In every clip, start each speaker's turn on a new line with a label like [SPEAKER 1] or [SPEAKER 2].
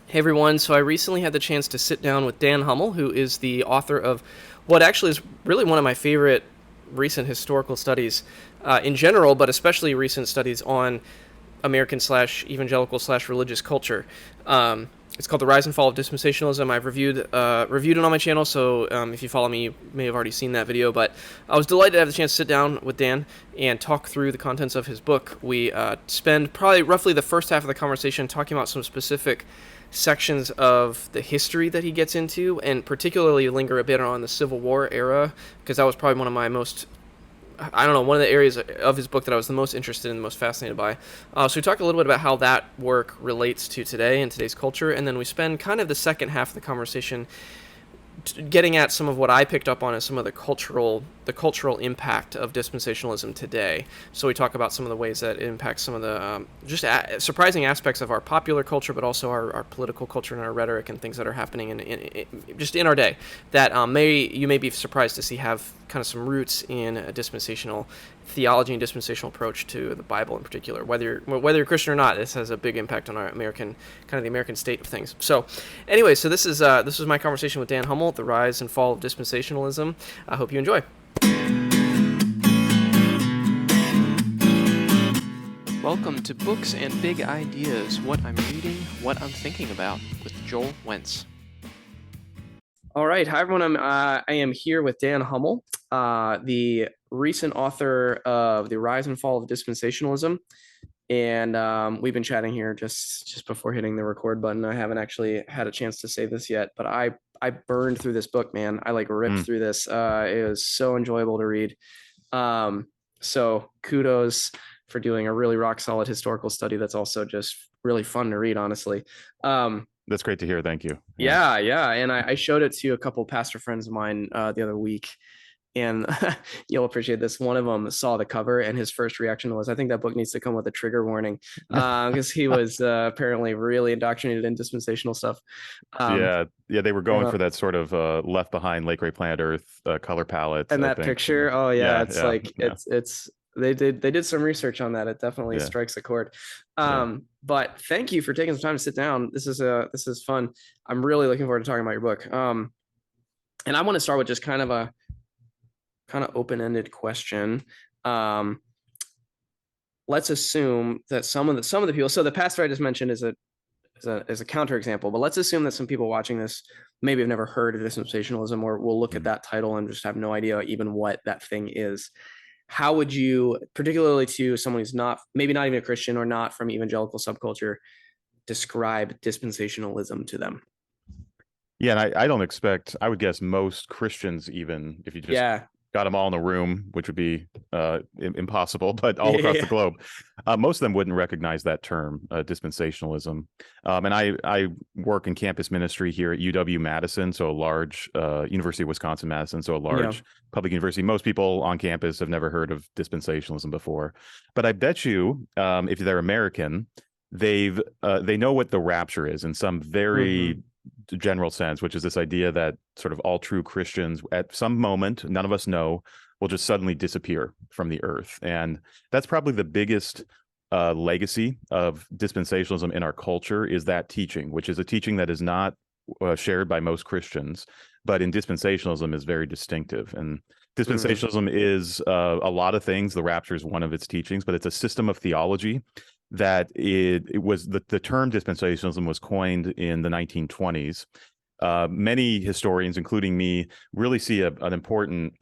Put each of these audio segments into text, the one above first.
[SPEAKER 1] Hey everyone, so I recently had the chance to sit down with Dan Hummel, who is the author of what actually is really one of my favorite recent historical studies in general, but especially recent studies on American slash evangelical slash religious culture. It's called The Rise and Fall of Dispensationalism. I've reviewed it on my channel, so if you follow me, you may have already seen that video. But I was delighted to have the chance to sit down with Dan and talk through the contents of his book. We spend probably roughly the first half of the conversation talking about some specific sections of the history that he gets into, and particularly linger a bit on the Civil War era, because that was probably one of my most, I don't know, one of the areas of his book that I was the most interested in, the most fascinated by. So we talked a little bit about how that work relates to today and today's culture, and then we spend kind of the second half of the conversation getting at some of what I picked up on as some of the cultural impact of dispensationalism today. So we talk about some of the ways that it impacts some of the surprising aspects of our popular culture, but also our political culture and our rhetoric and things that are happening in just in our day that you may be surprised to see have kind of some roots in a dispensational theology and dispensational approach to the Bible in particular. Whether you're Christian or not, this has a big impact on our the American state of things. So, anyway, so this is my conversation with Dan Hummel, The Rise and Fall of Dispensationalism. I hope you enjoy. Welcome to Books and Big Ideas, what I'm reading, what I'm thinking about, with Joel Wentz. All right, hi everyone. I am here with Dan Hummel, the recent author of The Rise and Fall of Dispensationalism, and we've been chatting here just before hitting the record button. I haven't actually had a chance to say this yet, but I burned through this book, man. I ripped through this. It was so enjoyable to read. So kudos for doing a really rock solid historical study that's also just really fun to read, honestly.
[SPEAKER 2] That's great to hear. Thank you.
[SPEAKER 1] Yeah. And I showed it to a couple pastor friends of mine the other week, and you'll appreciate this. One of them saw the cover, and his first reaction was, "I think that book needs to come with a trigger warning," because he was apparently really indoctrinated in dispensational stuff.
[SPEAKER 2] Yeah, they were going for that sort of Left Behind, Late Great Planet Earth color palette.
[SPEAKER 1] And
[SPEAKER 2] I
[SPEAKER 1] that
[SPEAKER 2] think.
[SPEAKER 1] picture, oh yeah, it's they did some research on that. It definitely strikes a chord. But thank you for taking some time to sit down. This is fun. I'm really looking forward to talking about your book. And I want to start with just kind of a open-ended question. Let's assume that some of the people. So the pastor I just mentioned is a counterexample, but let's assume that some people watching this maybe have never heard of dispensationalism, or will look at that title and just have no idea even what that thing is. How would you, particularly to someone who's maybe not even a Christian or not from evangelical subculture, describe dispensationalism to them?
[SPEAKER 2] Yeah, and I don't expect, I would guess most Christians, even if you just got them all in a room, which would be impossible, but all across the globe, most of them wouldn't recognize that term, dispensationalism. And I work in campus ministry here at UW-Madison, so a large University of Wisconsin-Madison, so a large public university. Most people on campus have never heard of dispensationalism before, but I bet you, if they're American, they know what the rapture is in some very general sense, which is this idea that sort of all true Christians at some moment, none of us know, will just suddenly disappear from the earth. And that's probably the biggest legacy of dispensationalism in our culture, is that teaching, which is a teaching that is not shared by most Christians, but in dispensationalism is very distinctive. And dispensationalism is a lot of things. The rapture is one of its teachings, but it's a system of theology that it was the term dispensationalism was coined in the 1920s. Many historians, including me, really see an important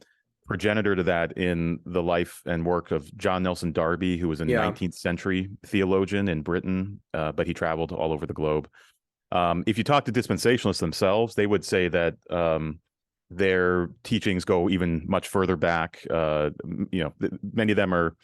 [SPEAKER 2] progenitor to that in the life and work of John Nelson Darby, who was a 19th century theologian in Britain, but he traveled all over the globe. If you talk to dispensationalists themselves, they would say that their teachings go even much further back. Many of them are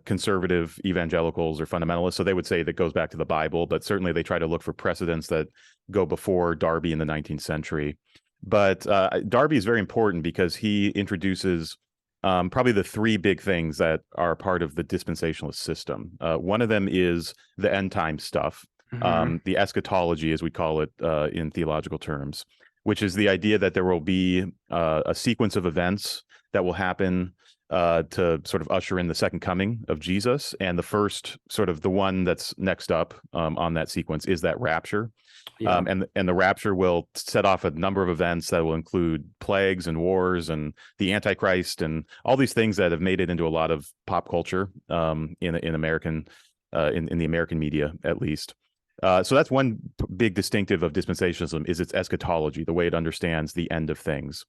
[SPEAKER 2] conservative evangelicals or fundamentalists, so they would say that goes back to the Bible, but certainly they try to look for precedents that go before Darby in the 19th century. But Darby is very important because he introduces probably the three big things that are part of the dispensationalist system. One of them is the end time stuff, the eschatology, as we call it in theological terms, which is the idea that there will be a sequence of events that will happen to sort of usher in the second coming of Jesus. And the first, sort of the one that's next up on that sequence, is that rapture.
[SPEAKER 1] Yeah.
[SPEAKER 2] And the rapture will set off a number of events that will include plagues and wars and the Antichrist and all these things that have made it into a lot of pop culture in American in the American media, at least. So that's one big distinctive of dispensationalism, is its eschatology, the way it understands the end of things.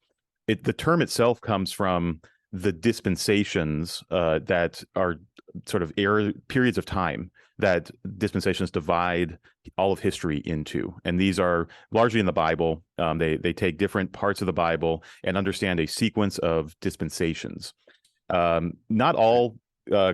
[SPEAKER 2] The term itself comes from the dispensations that are sort of periods of time that dispensations divide all of history into, and these are largely in the Bible. They take different parts of the Bible and understand a sequence of dispensations. Not all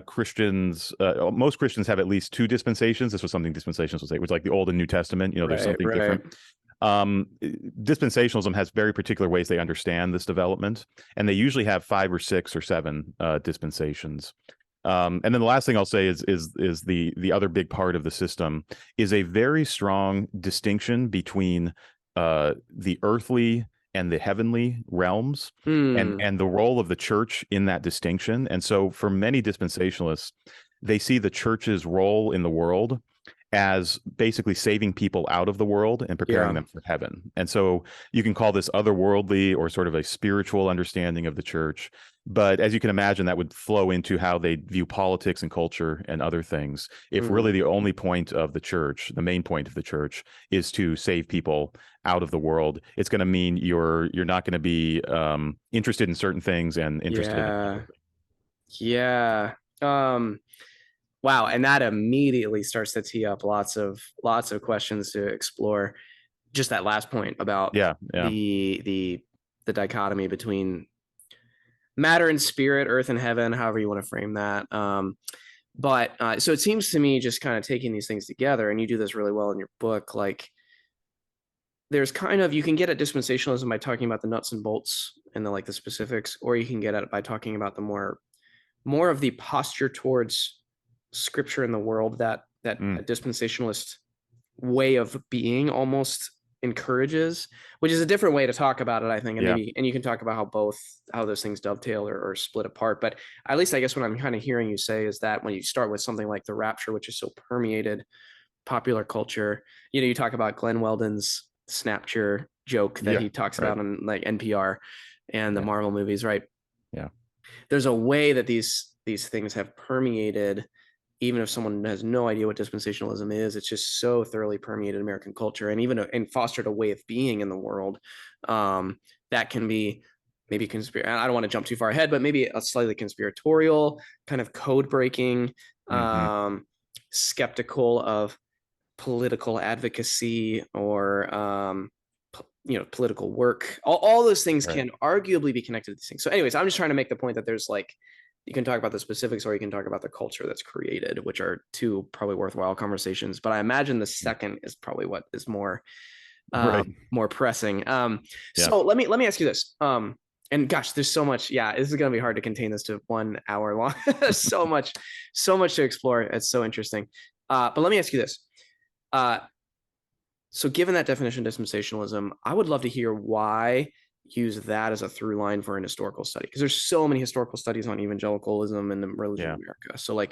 [SPEAKER 2] Christians, most Christians have at least two dispensations. This was something dispensations would say, which, like the Old and New Testament. There's something different. Dispensationalism has very particular ways they understand this development, and they usually have 5 or 6 or 7 dispensations. And then the last thing I'll say is the other big part of the system is a very strong distinction between the earthly and the heavenly realms, and the role of the church in that distinction. And so for many dispensationalists, they see the church's role in the world as basically saving people out of the world and preparing them for heaven. And so you can call this otherworldly or sort of a spiritual understanding of the church. But as you can imagine, that would flow into how they view politics and culture and other things. If really the only point of the church, the main point of the church, is to save people out of the world, it's going to mean you're not going to be interested in certain things and interested in other things.
[SPEAKER 1] Yeah. Wow, and that immediately starts to tee up lots of questions to explore. Just that last point about the dichotomy between matter and spirit, earth and heaven, however you want to frame that. But so it seems to me, just kind of taking these things together, and you do this really well in your book, like there's kind of, you can get at dispensationalism by talking about the nuts and bolts and the specifics, or you can get at it by talking about the more of the posture towards scripture in the world that a dispensationalist way of being almost encourages, which is a different way to talk about it, I think. And maybe, and you can talk about how those things dovetail or split apart. But at least I guess what I'm kind of hearing you say is that when you start with something like the rapture, which is so permeated popular culture, you talk about Glenn Weldon's Snapcture joke that he talks about on like NPR and the Marvel movies, right?
[SPEAKER 2] Yeah.
[SPEAKER 1] There's a way that these things have permeated. Even if someone has no idea what dispensationalism is, it's just so thoroughly permeated American culture, and even and fostered a way of being in the world that can be maybe I don't want to jump too far ahead, but maybe a slightly conspiratorial, kind of code breaking, skeptical of political advocacy or political work. All those things can arguably be connected to these things. So, anyways, I'm just trying to make the point that there's you can talk about the specifics, or you can talk about the culture that's created, which are two probably worthwhile conversations. But I imagine the second is probably what is more pressing. So let me ask you this. And gosh, there's so much. Yeah, this is going to be hard to contain this to 1 hour long. so much to explore. It's so interesting. But let me ask you this. So given that definition of dispensationalism, I would love to hear why use that as a through line for an historical study, because there's so many historical studies on evangelicalism and the religion of America. So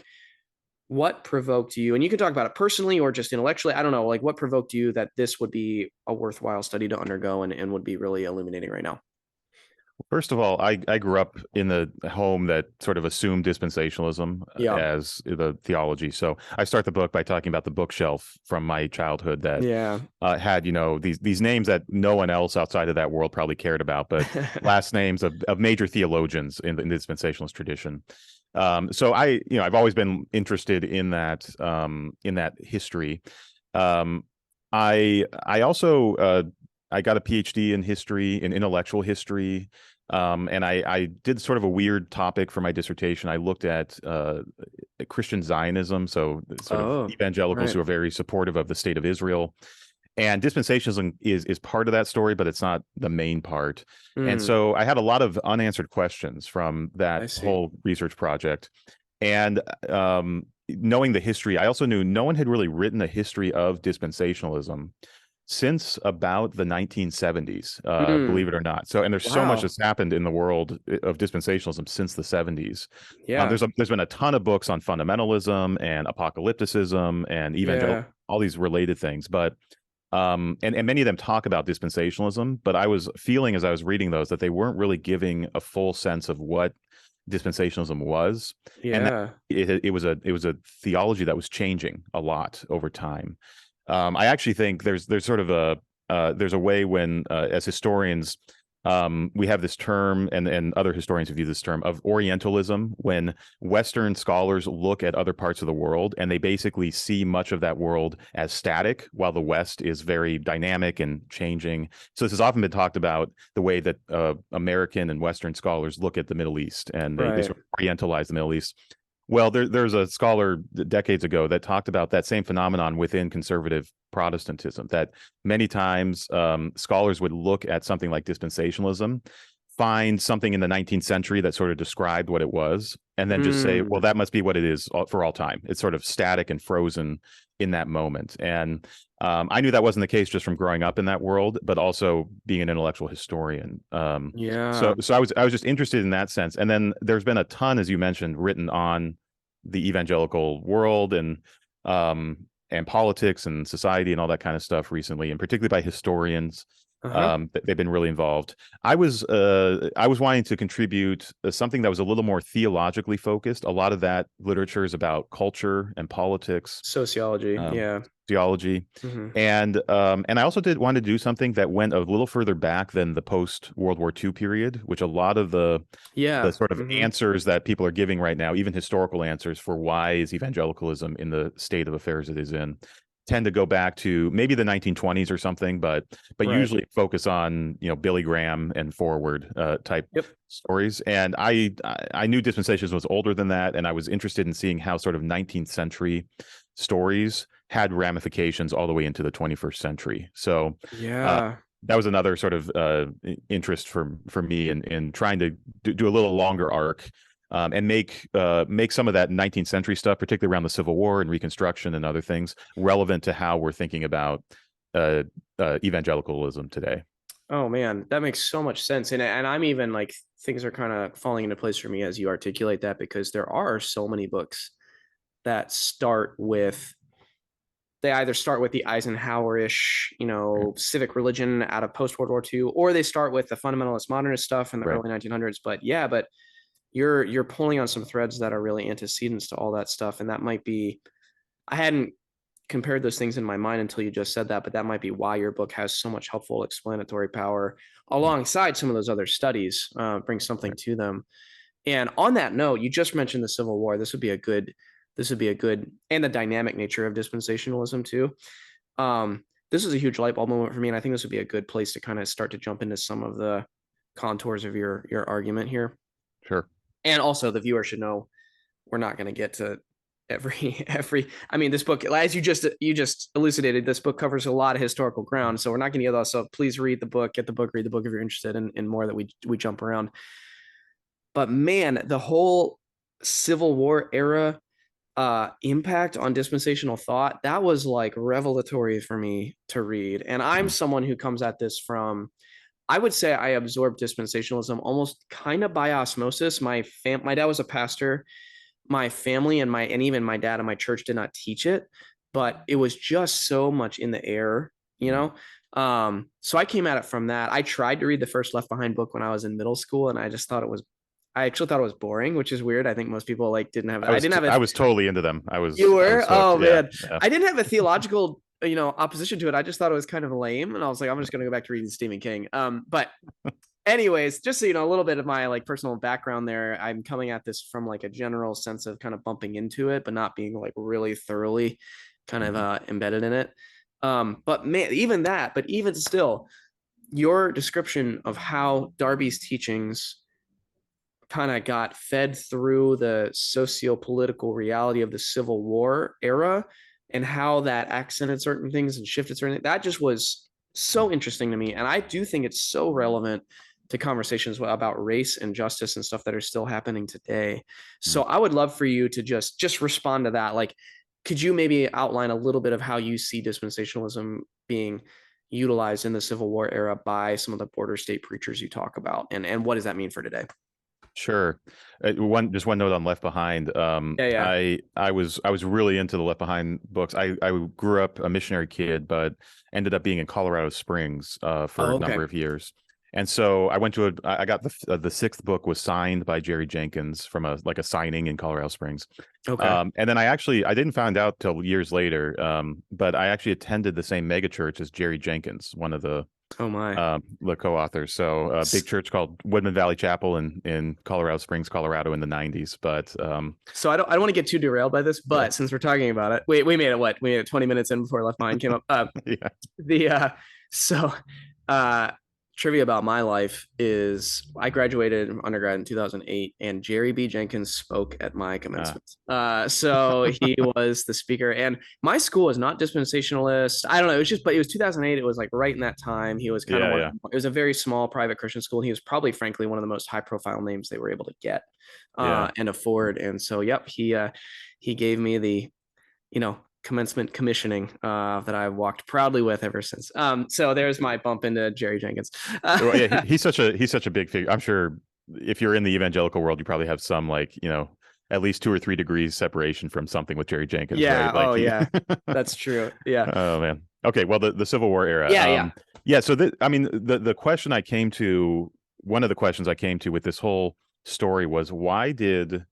[SPEAKER 1] what provoked you, and you can talk about it personally or just intellectually, I don't know, what provoked you that this would be a worthwhile study to undergo and would be really illuminating right now?
[SPEAKER 2] First of all, I grew up in the home that sort of assumed dispensationalism as the theology. So I start the book by talking about the bookshelf from my childhood that had, these names that no one else outside of that world probably cared about, but last names of major theologians in the dispensationalist tradition. So I've always been interested in that history. I also I got a PhD in history, in intellectual history, and I did sort of a weird topic for my dissertation. I looked at Christian Zionism, so sort of evangelicals who are very supportive of the state of Israel. And dispensationalism is part of that story, but it's not the main part. And so I had a lot of unanswered questions from that whole research project. And knowing the history, I also knew no one had really written a history of dispensationalism since about the 1970s,
[SPEAKER 1] Mm,
[SPEAKER 2] believe it or not. So, and there's so much
[SPEAKER 1] wow.
[SPEAKER 2] that's happened in the world of dispensationalism since the 70s.
[SPEAKER 1] Yeah.
[SPEAKER 2] There's been a ton of books on fundamentalism and apocalypticism and evangelical,
[SPEAKER 1] Yeah.
[SPEAKER 2] all these related things. But and many of them talk about dispensationalism, but I was feeling as I was reading those that they weren't really giving a full sense of what dispensationalism was, and that
[SPEAKER 1] Yeah.
[SPEAKER 2] it was a theology that was changing a lot over time. I actually think there's sort of a there's a way when as historians we have this term, and other historians have used this term of Orientalism, when Western scholars look at other parts of the world and they basically see much of that world as static, while the West is very dynamic and changing. So this has often been talked about the way that American and Western scholars look at the Middle East, and they
[SPEAKER 1] Right.
[SPEAKER 2] sort of Orientalize the Middle East. Well, there's a scholar decades ago that talked about that same phenomenon within conservative Protestantism, that many times scholars would look at something like dispensationalism, find something in the 19th century that sort of described what it was, and then just say, well,
[SPEAKER 1] Mm.
[SPEAKER 2] that must be what it is for all time. It's sort of static and frozen in that moment. And I knew that wasn't the case just from growing up in that world, but also being an intellectual historian.
[SPEAKER 1] Yeah.
[SPEAKER 2] So I was just interested in that sense. And then there's been a ton, as you mentioned, written on the evangelical world and politics and society and all that kind of stuff recently, and particularly by historians.
[SPEAKER 1] Uh-huh.
[SPEAKER 2] They've been really involved. I was wanting to contribute something that was a little more theologically focused. A lot of that literature is about culture and politics,
[SPEAKER 1] Sociology. Yeah.
[SPEAKER 2] theology,
[SPEAKER 1] Hmm.
[SPEAKER 2] and I also did want to do something that went a little further back than the post World War II period, which a lot of the
[SPEAKER 1] Yeah.
[SPEAKER 2] sort of
[SPEAKER 1] Hmm.
[SPEAKER 2] answers that people are giving right now, even historical answers for why is evangelicalism in the state of affairs it is in, tend to go back to maybe the 1920s or something, but
[SPEAKER 1] Right.
[SPEAKER 2] usually focus on, you know, Billy Graham and forward type
[SPEAKER 1] Yep.
[SPEAKER 2] stories. And I knew dispensations was older than that, and I was interested in seeing how sort of 19th century stories had ramifications all the way into the 21st century. So uh,
[SPEAKER 1] Yeah.
[SPEAKER 2] that was another sort of interest for me in trying to do a little longer arc, and make some of that 19th century stuff, particularly around the Civil War and Reconstruction and other things, relevant to how we're thinking about evangelicalism today.
[SPEAKER 1] Oh man, that makes so much sense. And I'm even like things are kind of falling into place for me as you articulate that, because there are so many books that start with they either start with the Eisenhower-ish, civic religion out of post World War II, or they start with the fundamentalist modernist stuff in the
[SPEAKER 2] Right.
[SPEAKER 1] early 1900s. But yeah, but you're pulling on some threads that are really antecedents to all that stuff, and that might be I hadn't compared those things in my mind until you just said that, but that might be why your book has so much helpful explanatory power alongside some of those other studies, bring something
[SPEAKER 2] Right.
[SPEAKER 1] to them. And on that note, you just mentioned the Civil War. This would be a good, and the dynamic nature of dispensationalism too. This is a huge light bulb moment for me, and I think this would be a good place to kind of start to jump into some of the contours of your argument here.
[SPEAKER 2] Sure.
[SPEAKER 1] And also, the viewer should know we're not going to get to every. I mean, this book, as you just elucidated, this book covers a lot of historical ground, so we're not going to get that. So please read the book, get the book, read the book if you're interested in more that we jump around. But man, the whole Civil War era impact on dispensational thought, that was like revelatory for me to read. And I'm
[SPEAKER 2] Mhm.
[SPEAKER 1] someone who comes at this from, I would say I absorbed dispensationalism almost kind of by osmosis. My dad was a pastor. My family and even my dad and my church did not teach it, but it was just so much in the air, you
[SPEAKER 2] Mhm.
[SPEAKER 1] know. So I came at it from that. I tried to read the first Left Behind book when I was in middle school, and I actually thought it was boring, which is weird. I think most people like didn't have. I didn't have
[SPEAKER 2] I
[SPEAKER 1] it.
[SPEAKER 2] was totally into them.
[SPEAKER 1] You
[SPEAKER 2] I
[SPEAKER 1] were?
[SPEAKER 2] was hooked.
[SPEAKER 1] Oh
[SPEAKER 2] Yeah.
[SPEAKER 1] man.
[SPEAKER 2] Yeah.
[SPEAKER 1] I didn't have a theological, opposition to it. I just thought it was kind of lame. And I was like, I'm just gonna go back to reading Stephen King. But anyways, just so you know, a little bit of my like personal background there. I'm coming at this from like a general sense of kind of bumping into it, but not being like really thoroughly kind of
[SPEAKER 2] Mhm.
[SPEAKER 1] embedded in it. But man, but even still, your description of how Darby's teachings kind of got fed through the socio-political reality of the Civil War era and how that accented certain things and shifted certain things. That just was so interesting to me. And I do think it's so relevant to conversations about race and justice and stuff that are still happening today. So
[SPEAKER 2] Mhm.
[SPEAKER 1] I would love for you to just respond to that. Like, could you maybe outline a little bit of how you see dispensationalism being utilized in the Civil War era by some of the border state preachers you talk about, and what does that mean for today?
[SPEAKER 2] Sure. One note on Left Behind.
[SPEAKER 1] Yeah.
[SPEAKER 2] I was really into the Left Behind books. I grew up a missionary kid, but ended up being in Colorado Springs for
[SPEAKER 1] Oh,
[SPEAKER 2] a
[SPEAKER 1] okay.
[SPEAKER 2] number of years. And so I went to I got the sixth book was signed by Jerry Jenkins from a signing in Colorado Springs.
[SPEAKER 1] Okay.
[SPEAKER 2] And then I didn't find out till years later. But I actually attended the same megachurch as Jerry Jenkins, one of the
[SPEAKER 1] Oh my.
[SPEAKER 2] co-authors. So a big church called Woodman Valley Chapel in Colorado Springs, Colorado in the 90s. But
[SPEAKER 1] so I don't want to get too derailed by this, but since we're talking about it, we made it what? We made it 20 minutes in before Left Behind came up.
[SPEAKER 2] Yeah.
[SPEAKER 1] So trivia about my life is I graduated undergrad in 2008, and Jerry B. Jenkins spoke at my commencement. So he was the speaker, and my school is not dispensationalist. I don't know. But it was 2008. It was like right in that time. He was kind of it was a very small private Christian school. He was probably, frankly, one of the most high profile names they were able to get and afford. And so, yep, he gave me the, commencement commissioning that I walked proudly with ever since. So there's my bump into Jerry Jenkins.
[SPEAKER 2] Well, yeah, he's such a big figure. I'm sure if you're in the evangelical world, you probably have some at least 2 or 3 degrees separation from something with Jerry Jenkins.
[SPEAKER 1] Yeah.
[SPEAKER 2] Right? Like
[SPEAKER 1] yeah, that's true. Yeah.
[SPEAKER 2] Oh man. Okay. Well, the Civil War era.
[SPEAKER 1] Yeah.
[SPEAKER 2] So the question I came to, one of the questions I came to with this whole story was, why did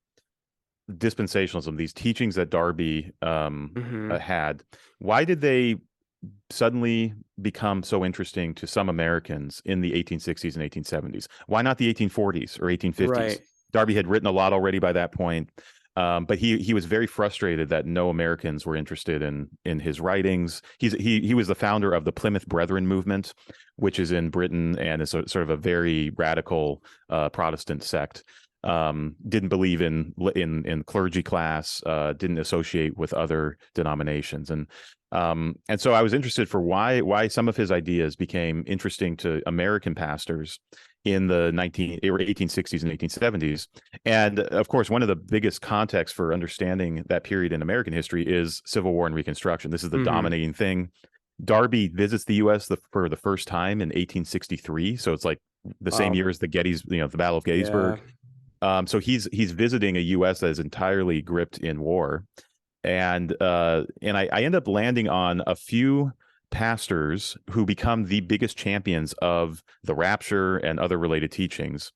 [SPEAKER 2] dispensationalism, these teachings that Darby had, why did they suddenly become so interesting to some Americans in the 1860s and 1870s? Why not the 1840s or 1850s?
[SPEAKER 1] Right.
[SPEAKER 2] Darby had written a lot already by that point, but he was very frustrated that no Americans were interested in his writings. He was the founder of the Plymouth Brethren movement, which is in Britain and is sort of a very radical Protestant sect. Didn't believe in clergy class, didn't associate with other denominations, and so I was interested for why some of his ideas became interesting to American pastors in the 1860s and 1870s. And of course, one of the biggest contexts for understanding that period in American history is Civil War and Reconstruction. This is the dominating thing. Darby visits the U.S. for the first time in 1863, so it's like the same year as the the Battle of Gettysburg. So he's visiting a U.S. that is entirely gripped in war, and I end up landing on a few pastors who become the biggest champions of the rapture and other related teachings.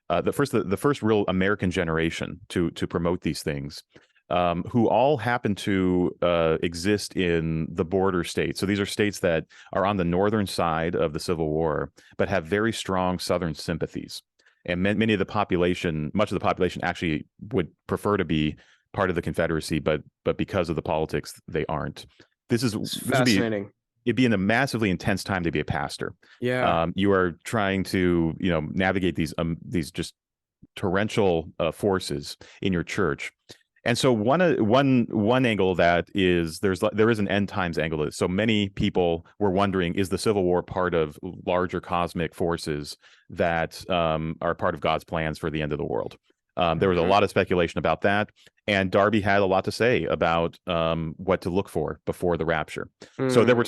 [SPEAKER 2] The first real American generation to promote these things, who all happen to exist in the border states. So these are states that are on the northern side of the Civil War, but have very strong Southern sympathies. And much of the population actually would prefer to be part of the Confederacy, but because of the politics, they aren't. This
[SPEAKER 1] fascinating.
[SPEAKER 2] It'd be in a massively intense time to be a pastor.
[SPEAKER 1] Yeah.
[SPEAKER 2] You are trying to navigate these just torrential forces in your church. And so one angle of that is there is an end times angle to this. So many people were wondering, is the Civil War part of larger cosmic forces that are part of God's plans for the end of the world? There was a lot of speculation about that, and Darby had a lot to say about what to look for before the rapture. So there were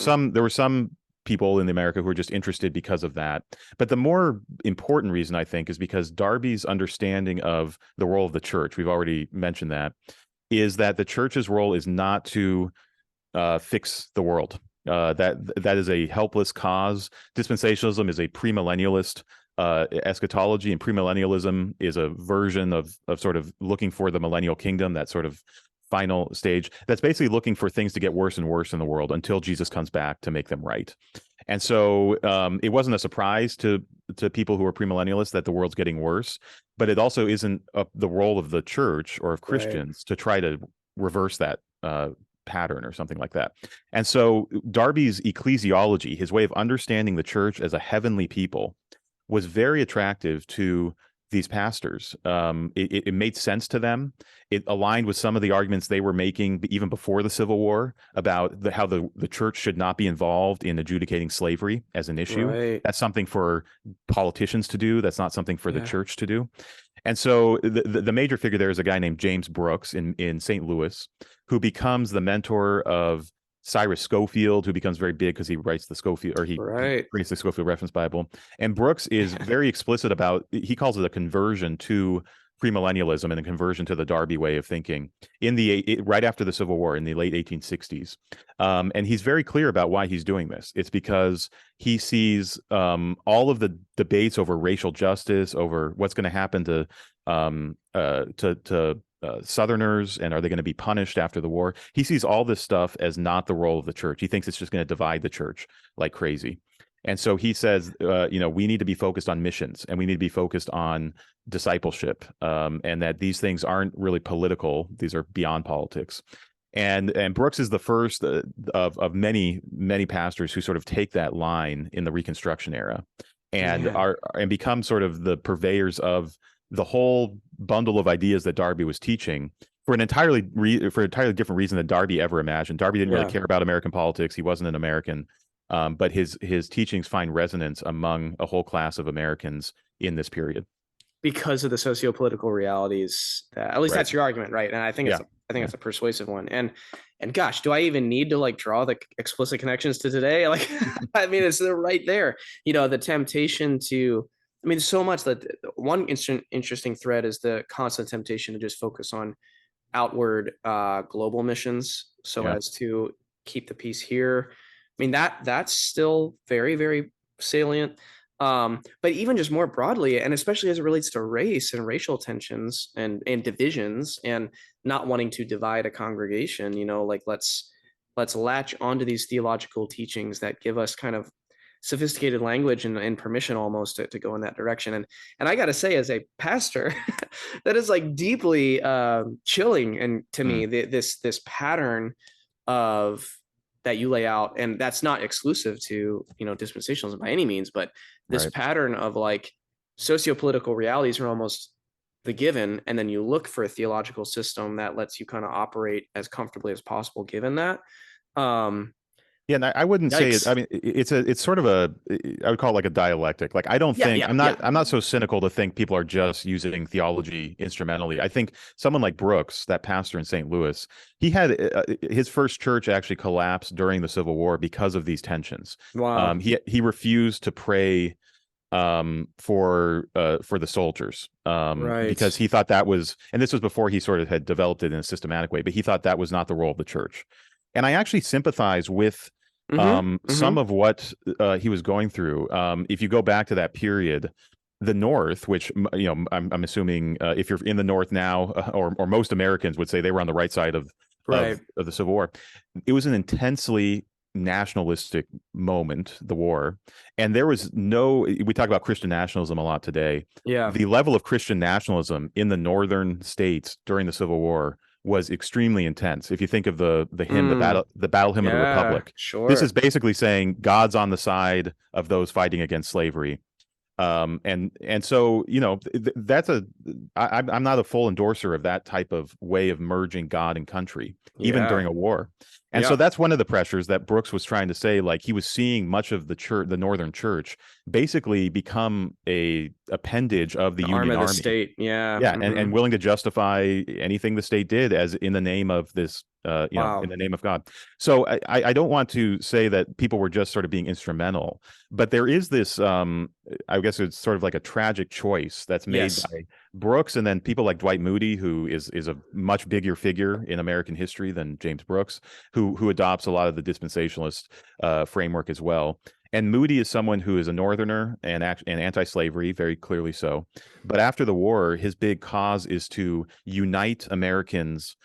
[SPEAKER 2] some people in America who were just interested because of that. But the more important reason, I think, is because Darby's understanding of the role of the church, we've already mentioned that, is that the church's role is not to fix the world. That is a helpless cause. Dispensationalism is a premillennialist eschatology, and premillennialism is a version of sort of looking for the millennial kingdom, that sort of final stage that's basically looking for things to get worse and worse in the world until Jesus comes back to make them right. And so it wasn't a surprise to people who are premillennialists that the world's getting worse, but it also isn't the role of the church or of Christians to try to reverse that pattern or something like that. And so Darby's ecclesiology, his way of understanding the church as a heavenly people, was very attractive to these pastors. It made sense to them. It aligned with some of the arguments they were making even before the Civil War about how the church should not be involved in adjudicating slavery as an issue.
[SPEAKER 1] Right.
[SPEAKER 2] That's something for politicians to do. That's not something for the church to do. And so the major figure there is a guy named James Brooks in St. Louis, who becomes the mentor of Cyrus Schofield, who becomes very big because he writes the Schofield, or he
[SPEAKER 1] Right.
[SPEAKER 2] creates the Schofield Reference Bible. And Brooks is very explicit about, he calls it a conversion to premillennialism and a conversion to the Darby way of thinking right after the Civil War in the late 1860s. And he's very clear about why he's doing this. It's because he sees all of the debates over racial justice, over what's going to happen to Southerners, and are they going to be punished after the war? He sees all this stuff as not the role of the church. He thinks it's just going to divide the church like crazy. And so he says, we need to be focused on missions, and we need to be focused on discipleship, and that these things aren't really political. These are beyond politics. And Brooks is the first of many pastors who sort of take that line in the Reconstruction era, and become sort of the purveyors of the whole bundle of ideas that Darby was teaching for an entirely different reason than Darby ever imagined. Darby didn't really care about American politics. He wasn't an American. But his teachings find resonance among a whole class of Americans in this period
[SPEAKER 1] because of the socio-political realities. At least that's your argument, right? And I think it's a persuasive one. And gosh, do I even need to like draw the explicit connections to today? Like, I mean, it's right there. The temptation to. I mean, so much that one interesting thread is the constant temptation to just focus on outward global missions as to keep the peace here. I mean, that's still very, very salient. But even just more broadly, and especially as it relates to race and racial tensions and divisions and not wanting to divide a congregation, like let's latch onto these theological teachings that give us kind of sophisticated language and permission almost to go in that direction. And I got to say, as a pastor, that is like deeply chilling. And to me, this pattern of that you lay out, and that's not exclusive to, dispensationalism by any means, but this pattern of like socio-political realities are almost the given. And then you look for a theological system that lets you kind of operate as comfortably as possible, given that.
[SPEAKER 2] Yeah, and I wouldn't say it. I mean, it's sort of I would call it like a dialectic. Like, I don't think I'm not so cynical to think people are just using theology instrumentally. I think someone like Brooks, that pastor in St. Louis, he had his first church actually collapsed during the Civil War because of these tensions.
[SPEAKER 1] Wow.
[SPEAKER 2] He refused to pray for the soldiers because he thought that was, and this was before he sort of had developed it in a systematic way, but he thought that was not the role of the church. And I actually sympathize with some of what he was going through. If you go back to that period, the North, which I'm assuming if you're in the North now, or most Americans would say they were on the right side of the Civil War, it was an intensely nationalistic moment, the war, and there was we talk about Christian nationalism a lot today. The level of Christian nationalism in the northern states during the Civil War was extremely intense. If you think of the hymn, the battle hymn of the Republic, this is basically saying God's on the side of those fighting against slavery. And so, that's I'm not a full endorser of that type of way of merging God and country, even during a war. And so that's one of the pressures that Brooks was trying to say. Like, he was seeing much of the church, the Northern Church, basically become a appendage of the Union
[SPEAKER 1] arm of
[SPEAKER 2] Army.
[SPEAKER 1] The state.
[SPEAKER 2] And willing to justify anything the state did as in the name of this, in the name of God. So I don't want to say that people were just sort of being instrumental, but there is this, I guess it's sort of like a tragic choice that's made by Brooks, and then people like Dwight Moody, who is a much bigger figure in American history than James Brooks, who adopts a lot of the dispensationalist framework as well. And Moody is someone who is a Northerner and anti-slavery, very clearly so. But after the war, his big cause is to unite Americans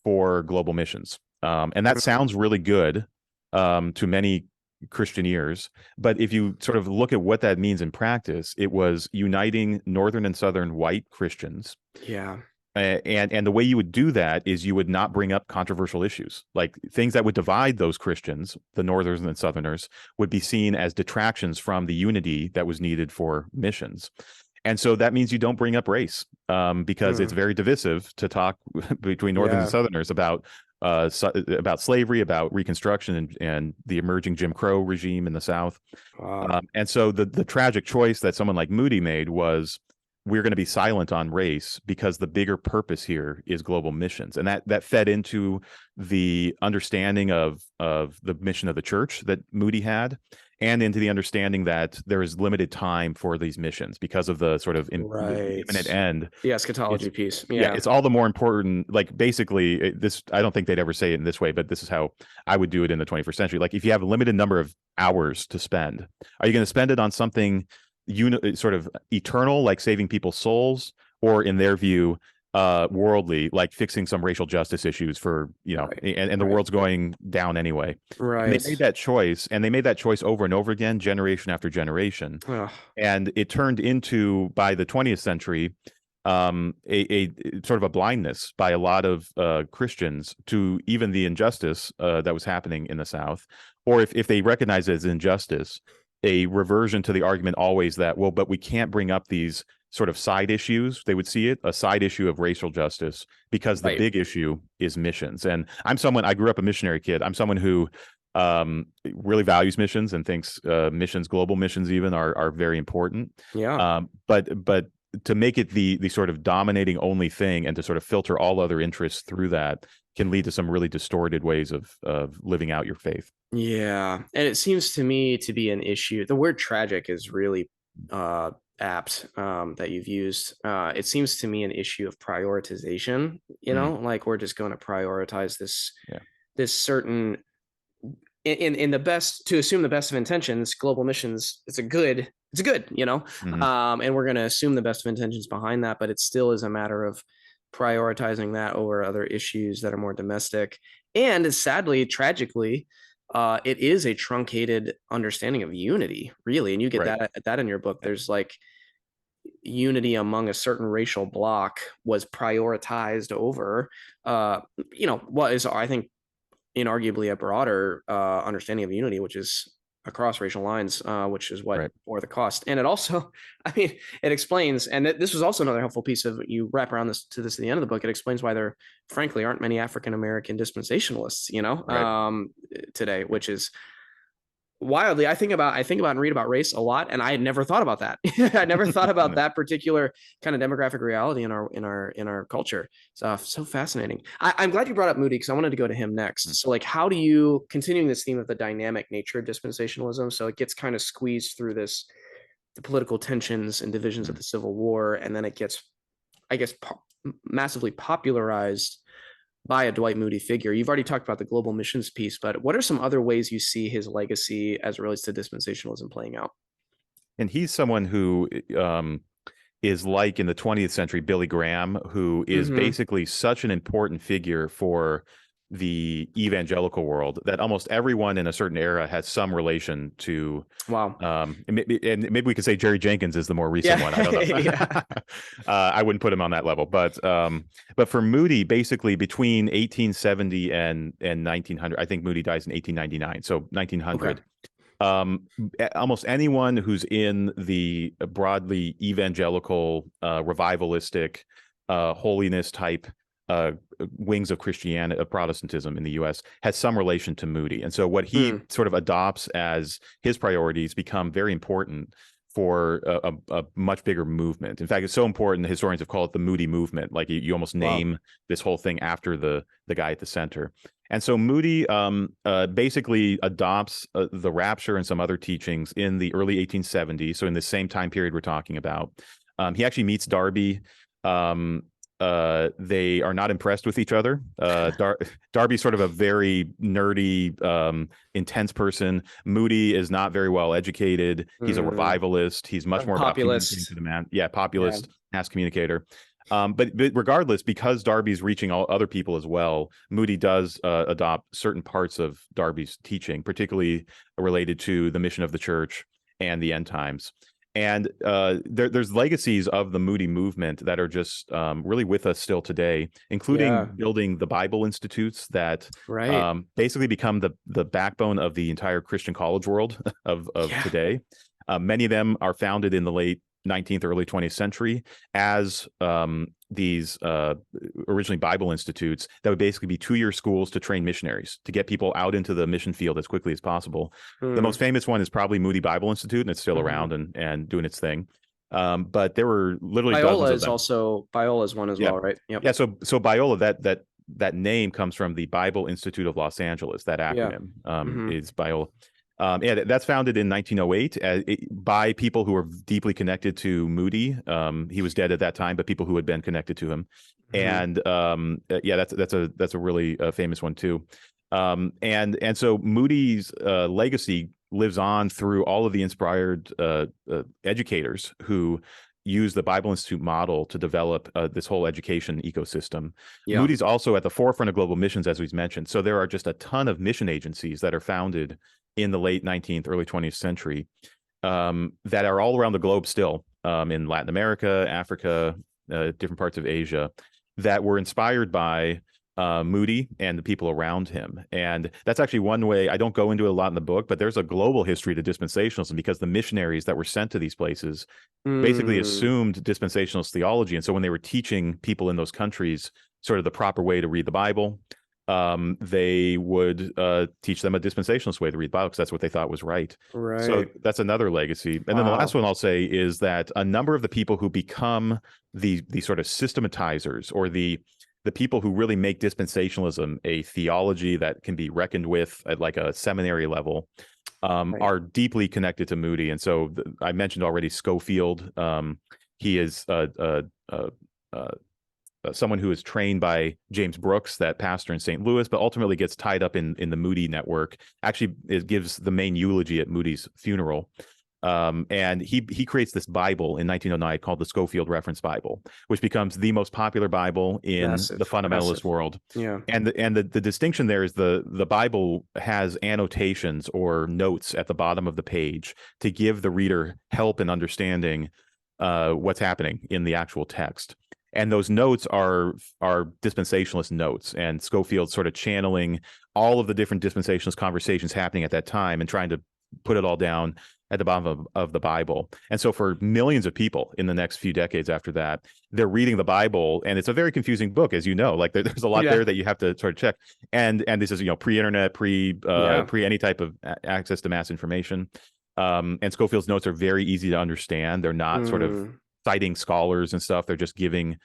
[SPEAKER 2] for global missions. And that sounds really good to many Christian ears. But if you sort of look at what that means in practice, it was uniting Northern and Southern white Christians. And the way you would do that is you would not bring up controversial issues, like things that would divide those Christians, the Northerners and Southerners, would be seen as detractions from the unity that was needed for missions. And so that means you don't bring up race, because it's very divisive to talk between Northerners and Southerners about slavery, about Reconstruction, and the emerging Jim Crow regime in the South. And so the tragic choice that someone like Moody made was we're going to be silent on race because the bigger purpose here is global missions. And that fed into the understanding of the mission of the church that Moody had, and into the understanding that there is limited time for these missions because of the sort of imminent end.
[SPEAKER 1] The eschatology piece.
[SPEAKER 2] Yeah, it's all the more important. Like, basically, this, I don't think they'd ever say it in this way, but this is how I would do it in the 21st century. Like, if you have a limited number of hours to spend, are you going to spend it on something sort of eternal, like saving people's souls, or in their view, worldly, like fixing some racial justice issues for, and the world's going down anyway.
[SPEAKER 1] Right.
[SPEAKER 2] And they made that choice, and they made that choice over and over again, generation after generation. Ugh. And it turned into, by the 20th century, a sort of a blindness by a lot of Christians to even the injustice that was happening in the South, or if they recognize it as injustice, a reversion to the argument always that, well, but we can't bring up these sort of side issues. They would see it a side issue of racial justice because the big issue is missions. And I grew up a missionary kid. I'm someone who really values missions and thinks missions, global missions even, are very important.
[SPEAKER 1] Yeah.
[SPEAKER 2] But to make it the sort of dominating only thing, and to sort of filter all other interests through that, can lead to some really distorted ways of living out your faith.
[SPEAKER 1] Yeah. And it seems to me to be an issue. The word tragic is really apt that you've used. It seems to me an issue of prioritization, like we're just going to prioritize this certain, in the best, to assume the best of intentions, global missions, it's good, mm-hmm. And we're going to assume the best of intentions behind that, but it still is a matter of prioritizing that over other issues that are more domestic. And sadly, tragically, it is a truncated understanding of unity, really. And you get that in your book. There's like unity among a certain racial bloc was prioritized over, what is, I think, inarguably a broader understanding of unity, which is across racial lines, which is what bore the cost. And it also, it explains, and this was also another helpful piece of, you wrap around this at the end of the book, it explains why there frankly aren't many African-American dispensationalists, today, which is wildly, I think about and read about race a lot, and I had never thought about that. I never thought about that particular kind of demographic reality in our culture. So fascinating. I'm glad you brought up Moody, because I wanted to go to him next. So like, how do you, continuing this theme of the dynamic nature of dispensationalism, so it gets kind of squeezed through the political tensions and divisions of the Civil War, and then it gets, I guess, massively popularized by a Dwight Moody figure. You've already talked about the global missions piece, but what are some other ways you see his legacy as it relates to dispensationalism playing out?
[SPEAKER 2] And he's someone who is, like in the 20th century, Billy Graham, who is basically such an important figure for the evangelical world that almost everyone in a certain era has some relation to.
[SPEAKER 1] Wow.
[SPEAKER 2] And maybe we could say Jerry Jenkins is the more recent one. I don't know. I wouldn't put him on that level, but for Moody, basically between 1870 and 1900, I think Moody dies in 1899, so 1900. Okay. Almost anyone who's in the broadly evangelical, revivalistic, holiness type wings of Christianity, of Protestantism in the U.S. has some relation to Moody. And so what he sort of adopts as his priorities become very important for a much bigger movement. In fact, it's so important, historians have called it the Moody movement. Like, you almost name this whole thing after the guy at the center. And so Moody basically adopts the rapture and some other teachings in the early 1870s. So in the same time period we're talking about. He actually meets Darby. They are not impressed with each other. Darby's sort of a very nerdy, intense person. Moody is not very well educated. He's a revivalist. He's much more
[SPEAKER 1] populist.
[SPEAKER 2] About communicating to the man. Yeah, populist, mass communicator. But regardless, because Darby's reaching all other people as well, Moody does adopt certain parts of Darby's teaching, particularly related to the mission of the church and the end times. And there's legacies of the Moody movement that are just really with us still today, including building the Bible institutes that basically become the backbone of the entire Christian college world of today. Many of them are founded in the late 19th, early 20th century as these originally Bible institutes that would basically be 2-year schools to train missionaries, to get people out into the mission field as quickly as possible. The most famous one is probably Moody Bible Institute, and it's still around and doing its thing. But there were literally dozens
[SPEAKER 1] Biola
[SPEAKER 2] of
[SPEAKER 1] is
[SPEAKER 2] them.
[SPEAKER 1] also Biola's one as
[SPEAKER 2] Yeah.
[SPEAKER 1] well, right? Yep.
[SPEAKER 2] Yeah. So Biola, that name comes from the Bible Institute of Los Angeles. That
[SPEAKER 1] Yeah.
[SPEAKER 2] acronym
[SPEAKER 1] Mm-hmm.
[SPEAKER 2] is Biola. Yeah, that's founded in 1908 by people who were deeply connected to Moody. He was dead at that time, but people who had been connected to him.
[SPEAKER 1] Mm-hmm.
[SPEAKER 2] And yeah, that's a really famous one too. And so Moody's legacy lives on through all of the inspired educators who use the Bible Institute model to develop this whole education ecosystem.
[SPEAKER 1] Yeah.
[SPEAKER 2] Moody's also at the forefront of global missions, as we've mentioned. So there are just a ton of mission agencies that are founded in the late 19th, early 20th century that are all around the globe still, in Latin America, Africa, different parts of Asia, that were inspired by Moody and the people around him. And that's actually one way. I don't go into it a lot in the book, but there's a global history to dispensationalism because the missionaries that were sent to these places basically assumed dispensationalist theology. And so when they were teaching people in those countries sort of the proper way to read the Bible, they would teach them a dispensationalist way to read the Bible because that's what they thought was right.
[SPEAKER 1] Right.
[SPEAKER 2] So that's another legacy. And then the last one I'll say is that a number of the people who become the sort of systematizers, or the people who really make dispensationalism a theology that can be reckoned with at like a seminary level,
[SPEAKER 1] Right.
[SPEAKER 2] are deeply connected to Moody. And so I mentioned already Schofield. He is someone who is trained by James Brooks, that pastor in St. Louis, but ultimately gets tied up in the Moody network. Actually, it gives the main eulogy at Moody's funeral. And he creates this Bible in 1909 called the Schofield Reference Bible, which becomes the most popular Bible in the fundamentalist world.
[SPEAKER 1] Yeah.
[SPEAKER 2] And the distinction there is the Bible has annotations or notes at the bottom of the page to give the reader help in understanding what's happening in the actual text. And those notes are dispensationalist notes, and Schofield sort of channeling all of the different dispensationalist conversations happening at that time and trying to put it all down at the bottom of the Bible. And so for millions of people in the next few decades after that, they're reading the Bible, and it's a very confusing book, as you know. Like there's a lot there that you have to sort of check. And this is, pre-internet, pre any type of access to mass information. And Schofield's notes are very easy to understand. They're not sort of citing scholars and stuff. They're just giving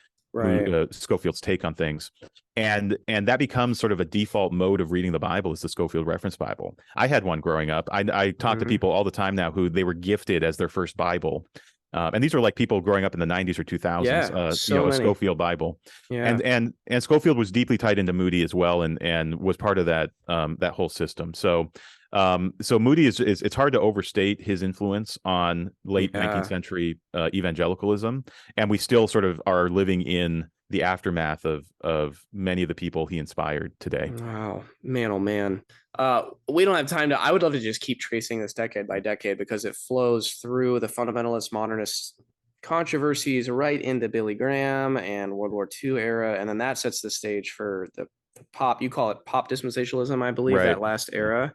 [SPEAKER 2] Schofield's take on things. And that becomes sort of a default mode of reading the Bible, is the Schofield Reference Bible. I had one growing up. I talk to people all the time now who they were gifted as their first Bible. And these were like people growing up in the 90s or 2000s, a Schofield Bible. Yeah. And Schofield was deeply tied into Moody as well, and was part of that whole system. So Moody is it's hard to overstate his influence on late 19th century evangelicalism, and we still sort of are living in the aftermath of many of the people he inspired today.
[SPEAKER 1] Wow, man, oh man. We don't have time I would love to just keep tracing this decade by decade, because it flows through the fundamentalist modernist controversies right into Billy Graham and World War II era, and then that sets the stage for the pop, you call it pop dispensationalism, I believe, that last era.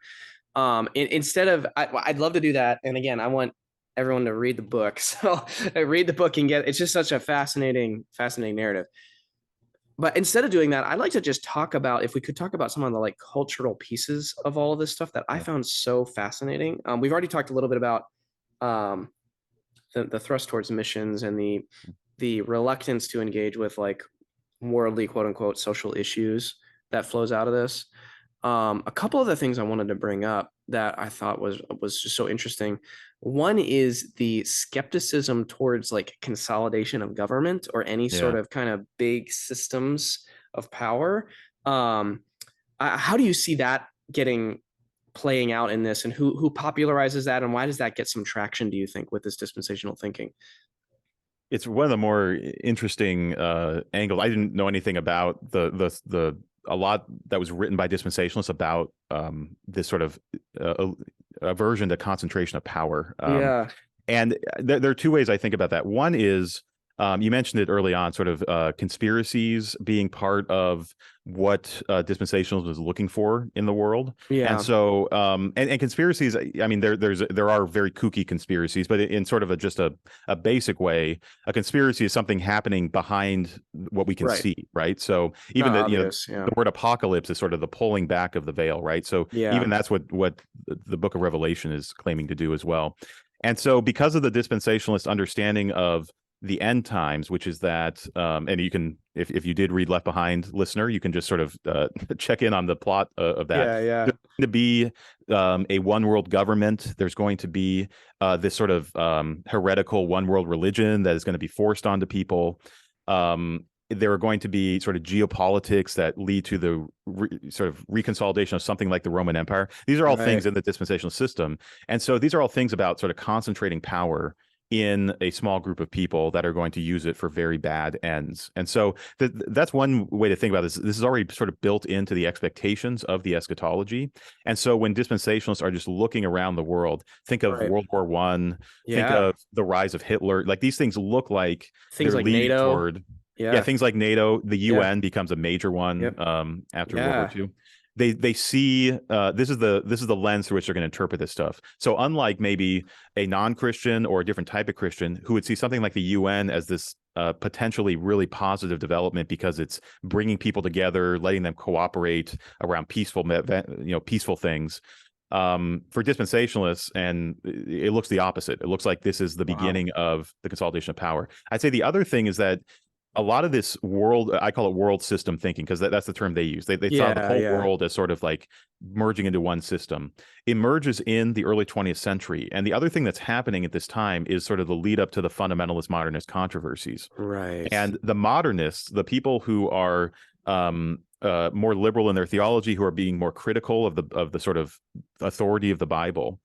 [SPEAKER 1] Instead of, I'd love to do that, and again, I want everyone to read the book. So I read the book and it's just such a fascinating narrative. But instead of doing that, I'd like to just talk about, if we could talk about some of the like cultural pieces of all of this stuff that I found so fascinating. We've already talked a little bit about the thrust towards missions and the reluctance to engage with like worldly, quote unquote, social issues that flows out of this. A couple of the things I wanted to bring up that I thought was just so interesting. One is the skepticism towards like consolidation of government or any sort of kind of big systems of power. How do you see that playing out in this, and who popularizes that, and why does that get some traction, do you think, with this dispensational thinking?
[SPEAKER 2] It's one of the more interesting angles. I didn't know anything about a lot that was written by dispensationalists about this sort of aversion to concentration of power. And there are two ways I think about that. One is, you mentioned it early on, sort of conspiracies being part of what dispensationalism is looking for in the world. And so, and conspiracies, I mean, there are very kooky conspiracies, but in sort of just a basic way, a conspiracy is something happening behind what we can see, right? So even the word apocalypse is sort of the pulling back of the veil, right? So even that's what the Book of Revelation is claiming to do as well. And so because of the dispensationalist understanding of the end times, which is that, and you can, if you did read Left Behind, listener, you can just sort of check in on the plot of that.
[SPEAKER 1] Yeah, yeah.
[SPEAKER 2] There's going to be a one world government. There's going to be this sort of heretical one world religion that is going to be forced onto people. There are going to be sort of geopolitics that lead to the sort of reconsolidation of something like the Roman Empire. These are all things in the dispensational system. And so these are all things about sort of concentrating power in a small group of people that are going to use it for very bad ends. And so that's one way to think about this. This is already sort of built into the expectations of the eschatology. And so when dispensationalists are just looking around the world, think of World War One, think of the rise of Hitler, like these things look like
[SPEAKER 1] things
[SPEAKER 2] they're
[SPEAKER 1] like
[SPEAKER 2] leading
[SPEAKER 1] NATO.
[SPEAKER 2] toward things like NATO. The UN becomes a major one after World War II. They see this is the lens through which they're going to interpret this stuff. So unlike maybe a non-Christian or a different type of Christian who would see something like the UN as this potentially really positive development because it's bringing people together, letting them cooperate around peaceful things. For dispensationalists, and it looks the opposite. It looks like this is the beginning of the consolidation of power. I'd say the other thing is that a lot of this world, I call it world system thinking, because that's the term they use. They saw the whole world as sort of like merging into one system. Emerges in the early 20th century. And the other thing that's happening at this time is sort of the lead up to the fundamentalist modernist controversies.
[SPEAKER 1] Right.
[SPEAKER 2] And the modernists, the people who are more liberal in their theology, who are being more critical of the sort of authority of the Bible,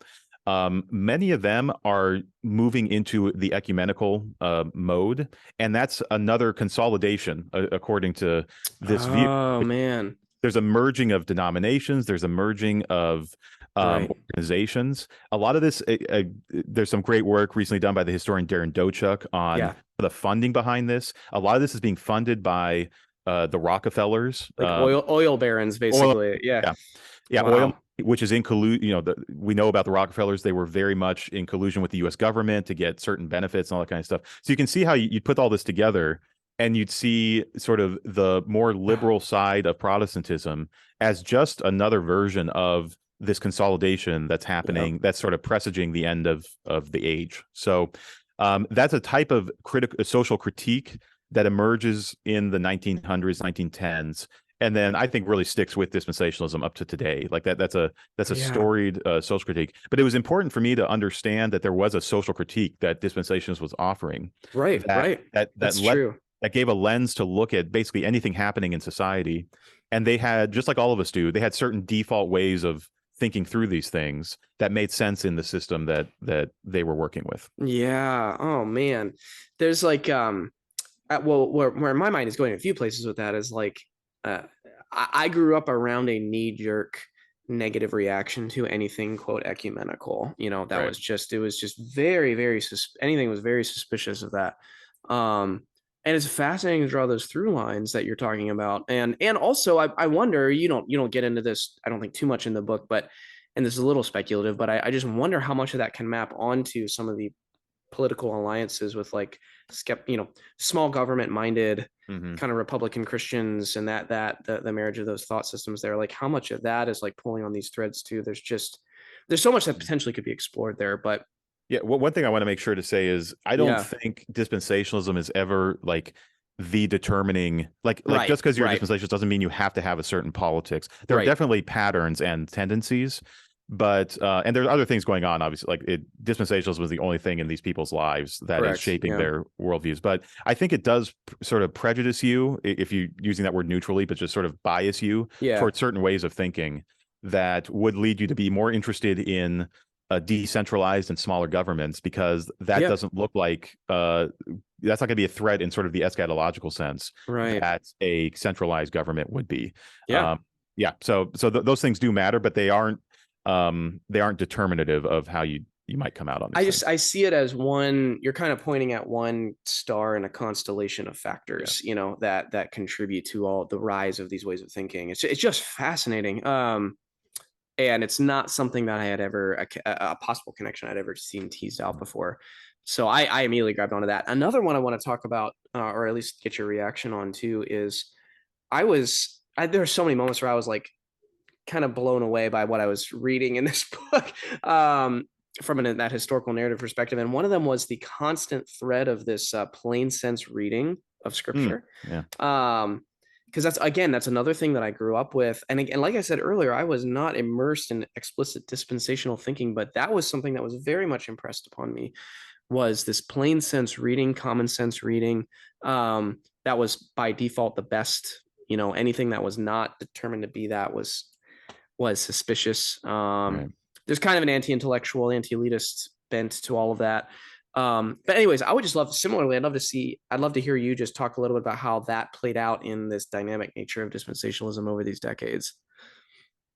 [SPEAKER 2] many of them are moving into the ecumenical mode, and that's another consolidation according to this view.
[SPEAKER 1] Oh man,
[SPEAKER 2] there's a merging of denominations, there's a merging of organizations. A lot of this, there's some great work recently done by the historian Darren Dochuk on the funding behind this. A lot of this is being funded by the Rockefellers,
[SPEAKER 1] like oil barons, basically.
[SPEAKER 2] Oil, which is in collusion. We know about the Rockefellers; they were very much in collusion with the U.S. government to get certain benefits and all that kind of stuff. So you can see how you'd put all this together, and you'd see sort of the more liberal side of Protestantism as just another version of this consolidation that's happening. That's sort of presaging the end of the age. So that's a type of social critique that emerges in the 1900s, 1910s, and then I think really sticks with dispensationalism up to today. Like that's a storied social critique. But it was important for me to understand that there was a social critique that dispensationalism was offering. That's true. That gave a lens to look at basically anything happening in society. And they had, just like all of us do, they had certain default ways of thinking through these things that made sense in the system that they were working with.
[SPEAKER 1] Yeah. Oh man. There's like where my mind is going a few places with that is like I grew up around a knee-jerk negative reaction to anything quote ecumenical. That was just, it was just very, very anything was very suspicious of that. And it's fascinating to draw those through lines that you're talking about. And also I wonder, you don't get into this, I don't think, too much in the book, but, and this is a little speculative, but I just wonder how much of that can map onto some of the political alliances with like small government minded kind of Republican Christians, and that the marriage of those thought systems there, like how much of that is like pulling on these threads too. There's so much that potentially could be explored there. But
[SPEAKER 2] one thing I want to make sure to say is I don't think dispensationalism is ever like the determining, like just because you're a dispensationalist doesn't mean you have to have a certain politics. There are definitely patterns and tendencies. But and there's other things going on, obviously, like dispensationalism was the only thing in these people's lives that is shaping their worldviews. But I think it does sort of prejudice you, if you're using that word neutrally, but just sort of bias you towards certain ways of thinking that would lead you to be more interested in decentralized and smaller governments, because that doesn't look like that's not going to be a threat in sort of the eschatological sense that a centralized government would be. So those things do matter, but they aren't determinative of how you might come out on this.
[SPEAKER 1] I see it as one, you're kind of pointing at one star in a constellation of factors, that contribute to all the rise of these ways of thinking. It's just fascinating. And it's not something that I had ever, a possible connection I'd ever seen teased out before. So I immediately grabbed onto that. Another one I want to talk about, or at least get your reaction on too, is there are so many moments where I was like, kind of blown away by what I was reading in this book. that historical narrative perspective. And one of them was the constant thread of this plain sense reading of scripture.
[SPEAKER 2] Yeah.
[SPEAKER 1] Because that's another thing that I grew up with. And again, like I said earlier, I was not immersed in explicit dispensational thinking, but that was something that was very much impressed upon me, was this plain sense reading, common sense reading. That was by default the best. Anything that was not determined to be that was suspicious.
[SPEAKER 2] Right.
[SPEAKER 1] There's kind of an anti-intellectual, anti-elitist bent to all of that. But anyways, I would just love, similarly, I'd love to hear you just talk a little bit about how that played out in this dynamic nature of dispensationalism over these decades.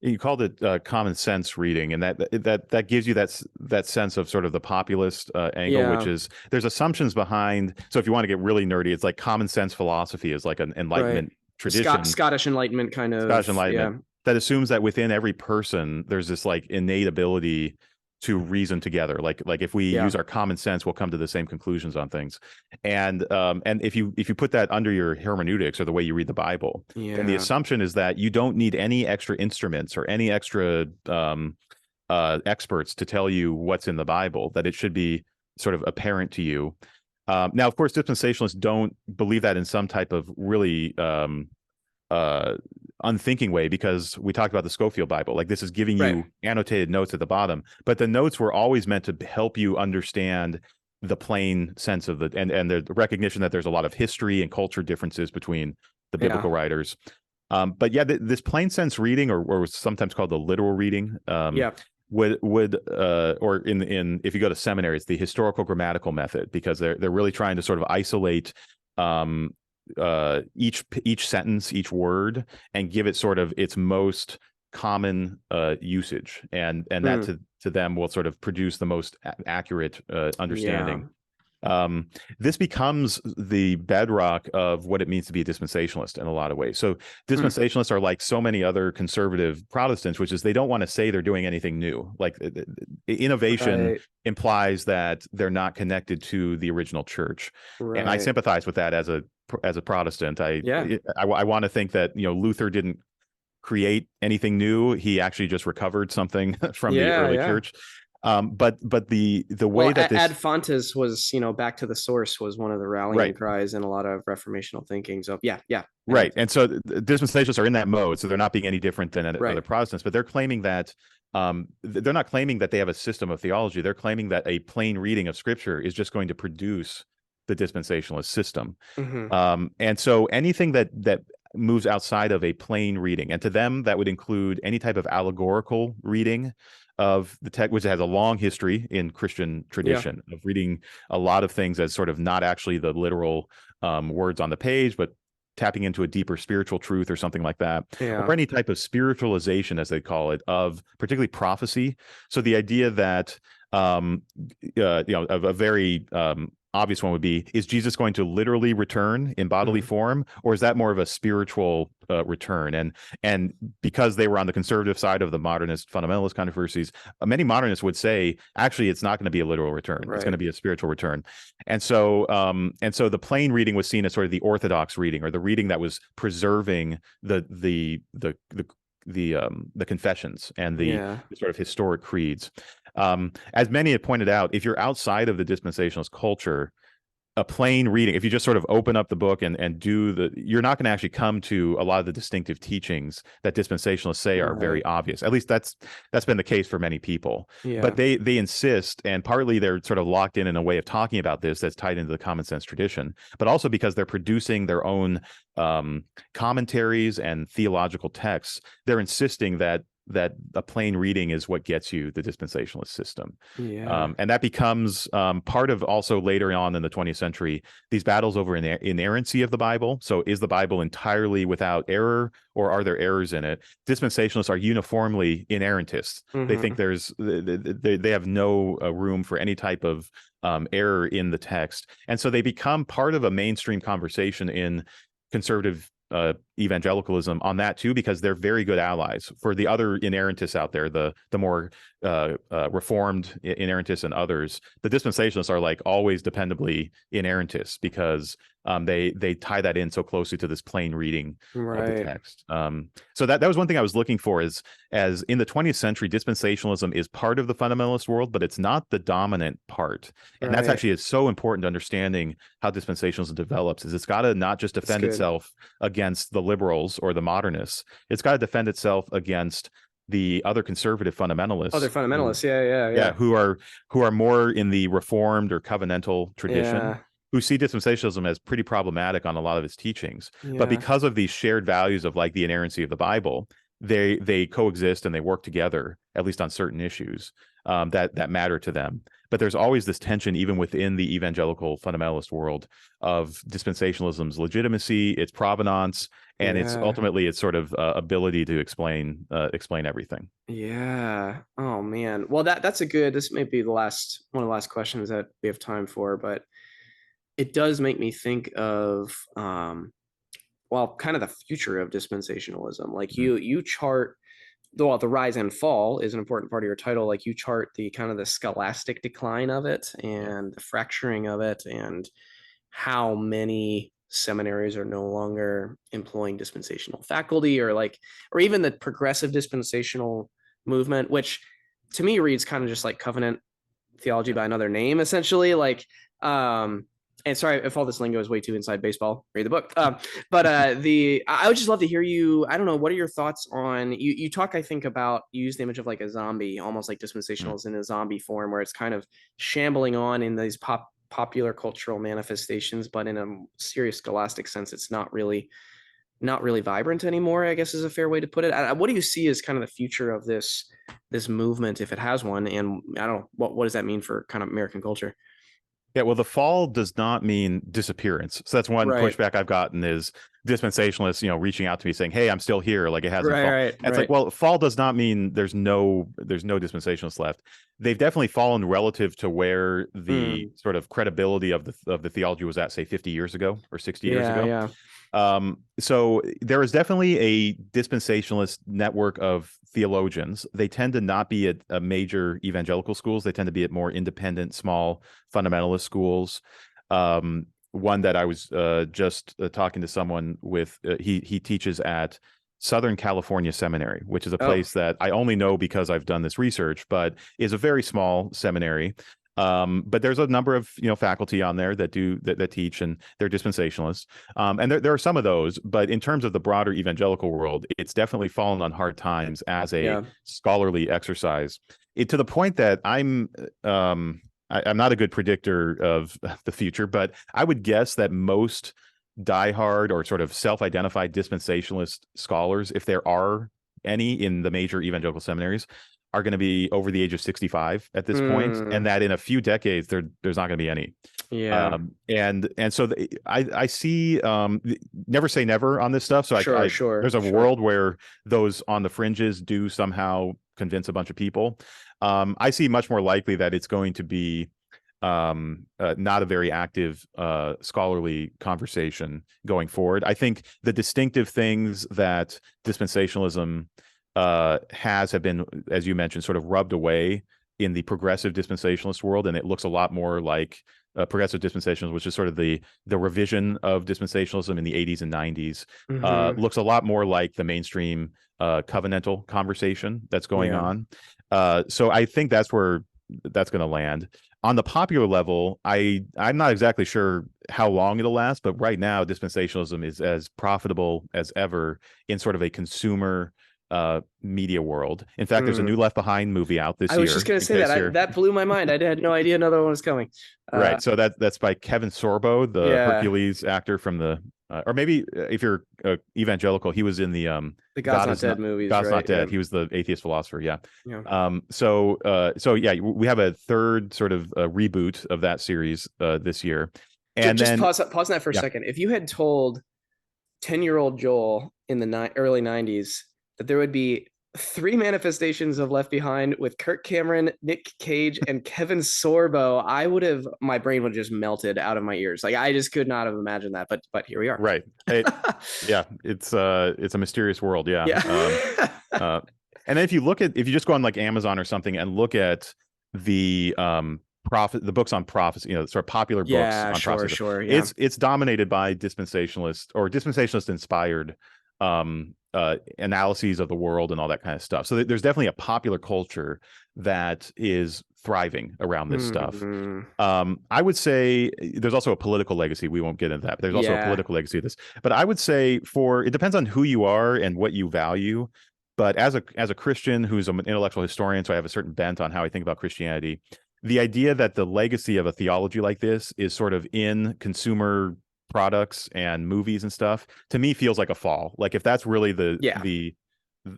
[SPEAKER 2] You called it common sense reading, and that gives you that sense of sort of the populist angle, which is there's assumptions behind. So if you want to get really nerdy, it's like common sense philosophy is like an Enlightenment tradition,
[SPEAKER 1] Scottish Enlightenment kind of.
[SPEAKER 2] Scottish Enlightenment that assumes that within every person there's this like innate ability to reason together. Like if we use our common sense, we'll come to the same conclusions on things. And if you put that under your hermeneutics or the way you read the Bible, then the assumption is that you don't need any extra instruments or any extra experts to tell you what's in the Bible, that it should be sort of apparent to you. Now, of course, dispensationalists don't believe that in some type of really unthinking way, because we talked about the Scofield Bible. Like, this is giving you annotated notes at the bottom, but the notes were always meant to help you understand the plain sense of and the recognition that there's a lot of history and culture differences between the biblical writers. But this plain sense reading, or sometimes called the literal reading, would or in if you go to seminary, it's the historical grammatical method, because they're really trying to sort of isolate each sentence, each word, and give it sort of its most common usage, and that to them will sort of produce the most accurate understanding. This becomes the bedrock of what it means to be a dispensationalist in a lot of ways. So dispensationalists are like so many other conservative Protestants, which is they don't want to say they're doing anything new. Like, innovation implies that they're not connected to the original church. And I sympathize with that as a Protestant. I want to think that, Luther didn't create anything new. He actually just recovered something from the early church. But the way that this
[SPEAKER 1] ad fontes was, back to the source, was one of the rallying cries in a lot of reformational thinking. So right.
[SPEAKER 2] And so the dispensationalists are in that mode, so they're not being any different than other Protestants, but they're claiming that they're not claiming that they have a system of theology. They're claiming that a plain reading of Scripture is just going to produce the dispensationalist system. And so anything that moves outside of a plain reading, and to them that would include any type of allegorical reading of the text, which has a long history in Christian tradition of reading a lot of things as sort of not actually the literal words on the page, but tapping into a deeper spiritual truth or something like that, or any type of spiritualization, as they call it, of particularly prophecy. So the idea that a very obvious one would be, is Jesus going to literally return in bodily form, or is that more of a spiritual return? And because they were on the conservative side of the modernist fundamentalist controversies, many modernists would say, actually, it's not going to be a literal return. It's going to be a spiritual return. And so the plain reading was seen as sort of the orthodox reading, or the reading that was preserving the confessions and the sort of historic creeds. As many have pointed out, if you're outside of the dispensationalist culture, a plain reading, if you just sort of open up the book and you're not going to actually come to a lot of the distinctive teachings that dispensationalists say are very obvious. At least that's been the case for many people. But they insist, and partly they're sort of locked in a way of talking about this that's tied into the common sense tradition, but also because they're producing their own commentaries and theological texts. They're insisting that a plain reading is what gets you the dispensationalist system. And that becomes part of also later on in the 20th century, these battles over inerrancy of the Bible. So is the Bible entirely without error, or are there errors in it? Dispensationalists are uniformly inerrantists. They think they have no room for any type of error in the text. And so they become part of a mainstream conversation in conservative evangelicalism on that too, because they're very good allies for the other inerrantists out there, the more reformed inerrantists and others. The dispensationalists are like always dependably inerrantists, because They tie that in so closely to this plain reading of the
[SPEAKER 1] Right.
[SPEAKER 2] text. So that was one thing I was looking for, is as in the 20th century, dispensationalism is part of the fundamentalist world, but it's not the dominant part. And that's
[SPEAKER 1] Right.
[SPEAKER 2] actually is so important to understanding how dispensationalism develops, is it's got to not just defend itself against the liberals or the modernists. It's got to defend itself against the other conservative fundamentalists.
[SPEAKER 1] Other fundamentalists, yeah.
[SPEAKER 2] Who are more in the reformed or covenantal tradition, who see dispensationalism as pretty problematic on a lot of its teachings. But because of these shared values of like the inerrancy of the Bible, they coexist and they work together, at least on certain issues that matter to them. But there's always this tension, even within the evangelical fundamentalist world, of dispensationalism's legitimacy, its provenance, and its ultimately its sort of ability to explain everything.
[SPEAKER 1] Yeah. Oh man. Well, that's a good. This may be one of the last questions that we have time for, but it does make me think of well, kind of the future of dispensationalism. Like you chart, well, the rise and fall is an important part of your title. Like you chart the kind of the scholastic decline of it and the fracturing of it, and how many seminaries are no longer employing dispensational faculty, or even the progressive dispensational movement, which to me reads kind of just like covenant theology by another name, essentially. And sorry if all this lingo is way too inside baseball, read the book. But I would just love to hear you. I don't know, what are your thoughts on you talk, I think, about, you use the image of like a zombie, almost like dispensationalism in a zombie form, where it's kind of shambling on in these popular cultural manifestations, but in a serious scholastic sense, it's not really vibrant anymore, I guess is a fair way to put it. What do you see as kind of the future of this movement, if it has one? And I don't know, what does that mean for kind of American culture?
[SPEAKER 2] Yeah, well, the fall does not mean disappearance. So that's one pushback I've gotten, is dispensationalists, reaching out to me saying, "Hey, I'm still here. Like, it hasn't fallen." It's like, well, fall does not mean there's no dispensationalists left. They've definitely fallen relative to where the sort of credibility of the theology was at, say, 50 years ago or 60 years ago.
[SPEAKER 1] Yeah.
[SPEAKER 2] So there is definitely a dispensationalist network of theologians. They tend to not be at major evangelical schools. They tend to be at more independent, small fundamentalist schools. One that I was just talking to someone with, he teaches at Southern California Seminary, which is a place that I only know because I've done this research, but is a very small seminary. But there's a number of faculty on there that teach, and they're dispensationalists. And there are some of those, but in terms of the broader evangelical world, it's definitely fallen on hard times as a scholarly exercise. To the point that I'm not a good predictor of the future, but I would guess that most diehard or sort of self-identified dispensationalist scholars, if there are any in the major evangelical seminaries, are going to be over the age of 65 at this point, and that in a few decades there's not going to be any. And so I see, never say never on this stuff. So there's a world where those on the fringes do somehow convince a bunch of people. I see much more likely that it's going to be not a very active scholarly conversation going forward. I think the distinctive things that dispensationalism have been, as you mentioned, sort of rubbed away in the progressive dispensationalist world, and it looks a lot more like progressive dispensationalism, which is sort of the revision of dispensationalism in the 80s and 90s. Looks a lot more like the mainstream covenantal conversation that's going on. So I think that's where that's going to land. On the popular level, I'm not exactly sure how long it'll last, but right now dispensationalism is as profitable as ever in sort of a consumer media world. In fact, there's a new Left Behind movie out this year.
[SPEAKER 1] I was just going to say that blew my mind. I had no idea another one was coming.
[SPEAKER 2] Right. So that's by Kevin Sorbo, the Hercules actor from the or maybe if you're evangelical, he was in the
[SPEAKER 1] God's Not Dead movies.
[SPEAKER 2] God's Not Dead. He was the atheist philosopher. So we have a third sort of reboot of that series this year. And
[SPEAKER 1] just pause on that for a second. If you had told 10-year-old Joel in the early 90s that there would be 3 manifestations of Left Behind with Kirk Cameron, Nick Cage, and Kevin Sorbo, my brain would have just melted out of my ears. Like, I just could not have imagined that, but here we are.
[SPEAKER 2] Right. It's a mysterious world. And then if you just go on like Amazon or something and look at the the books on prophecy, sort of popular books
[SPEAKER 1] Yeah,
[SPEAKER 2] on
[SPEAKER 1] sure,
[SPEAKER 2] prophecy.
[SPEAKER 1] sure. Yeah.
[SPEAKER 2] It's dominated by dispensationalist or dispensationalist inspired analyses of the world and all that kind of stuff. So there's definitely a popular culture that is thriving around this stuff.
[SPEAKER 1] Mm-hmm.
[SPEAKER 2] I would say there's also a political legacy. We won't get into that, but there's also a political legacy of this. But I would say it depends on who you are and what you value. But as a Christian who's an intellectual historian, so I have a certain bent on how I think about Christianity. The idea that the legacy of a theology like this is sort of in consumer products and movies and stuff, to me feels like a fall. Like if that's really the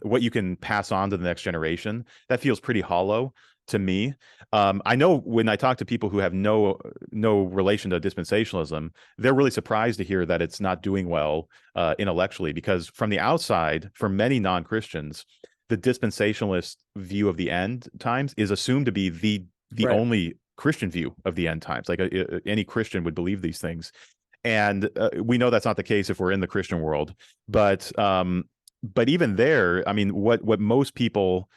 [SPEAKER 2] what you can pass on to the next generation, that feels pretty hollow to me. I know when I talk to people who have no relation to dispensationalism, they're really surprised to hear that it's not doing well intellectually, because from the outside, for many non-Christians, the dispensationalist view of the end times is assumed to be the only Christian view of the end times. Like any Christian would believe these things, and we know that's not the case if we're in the Christian world. But even there, I mean, what most people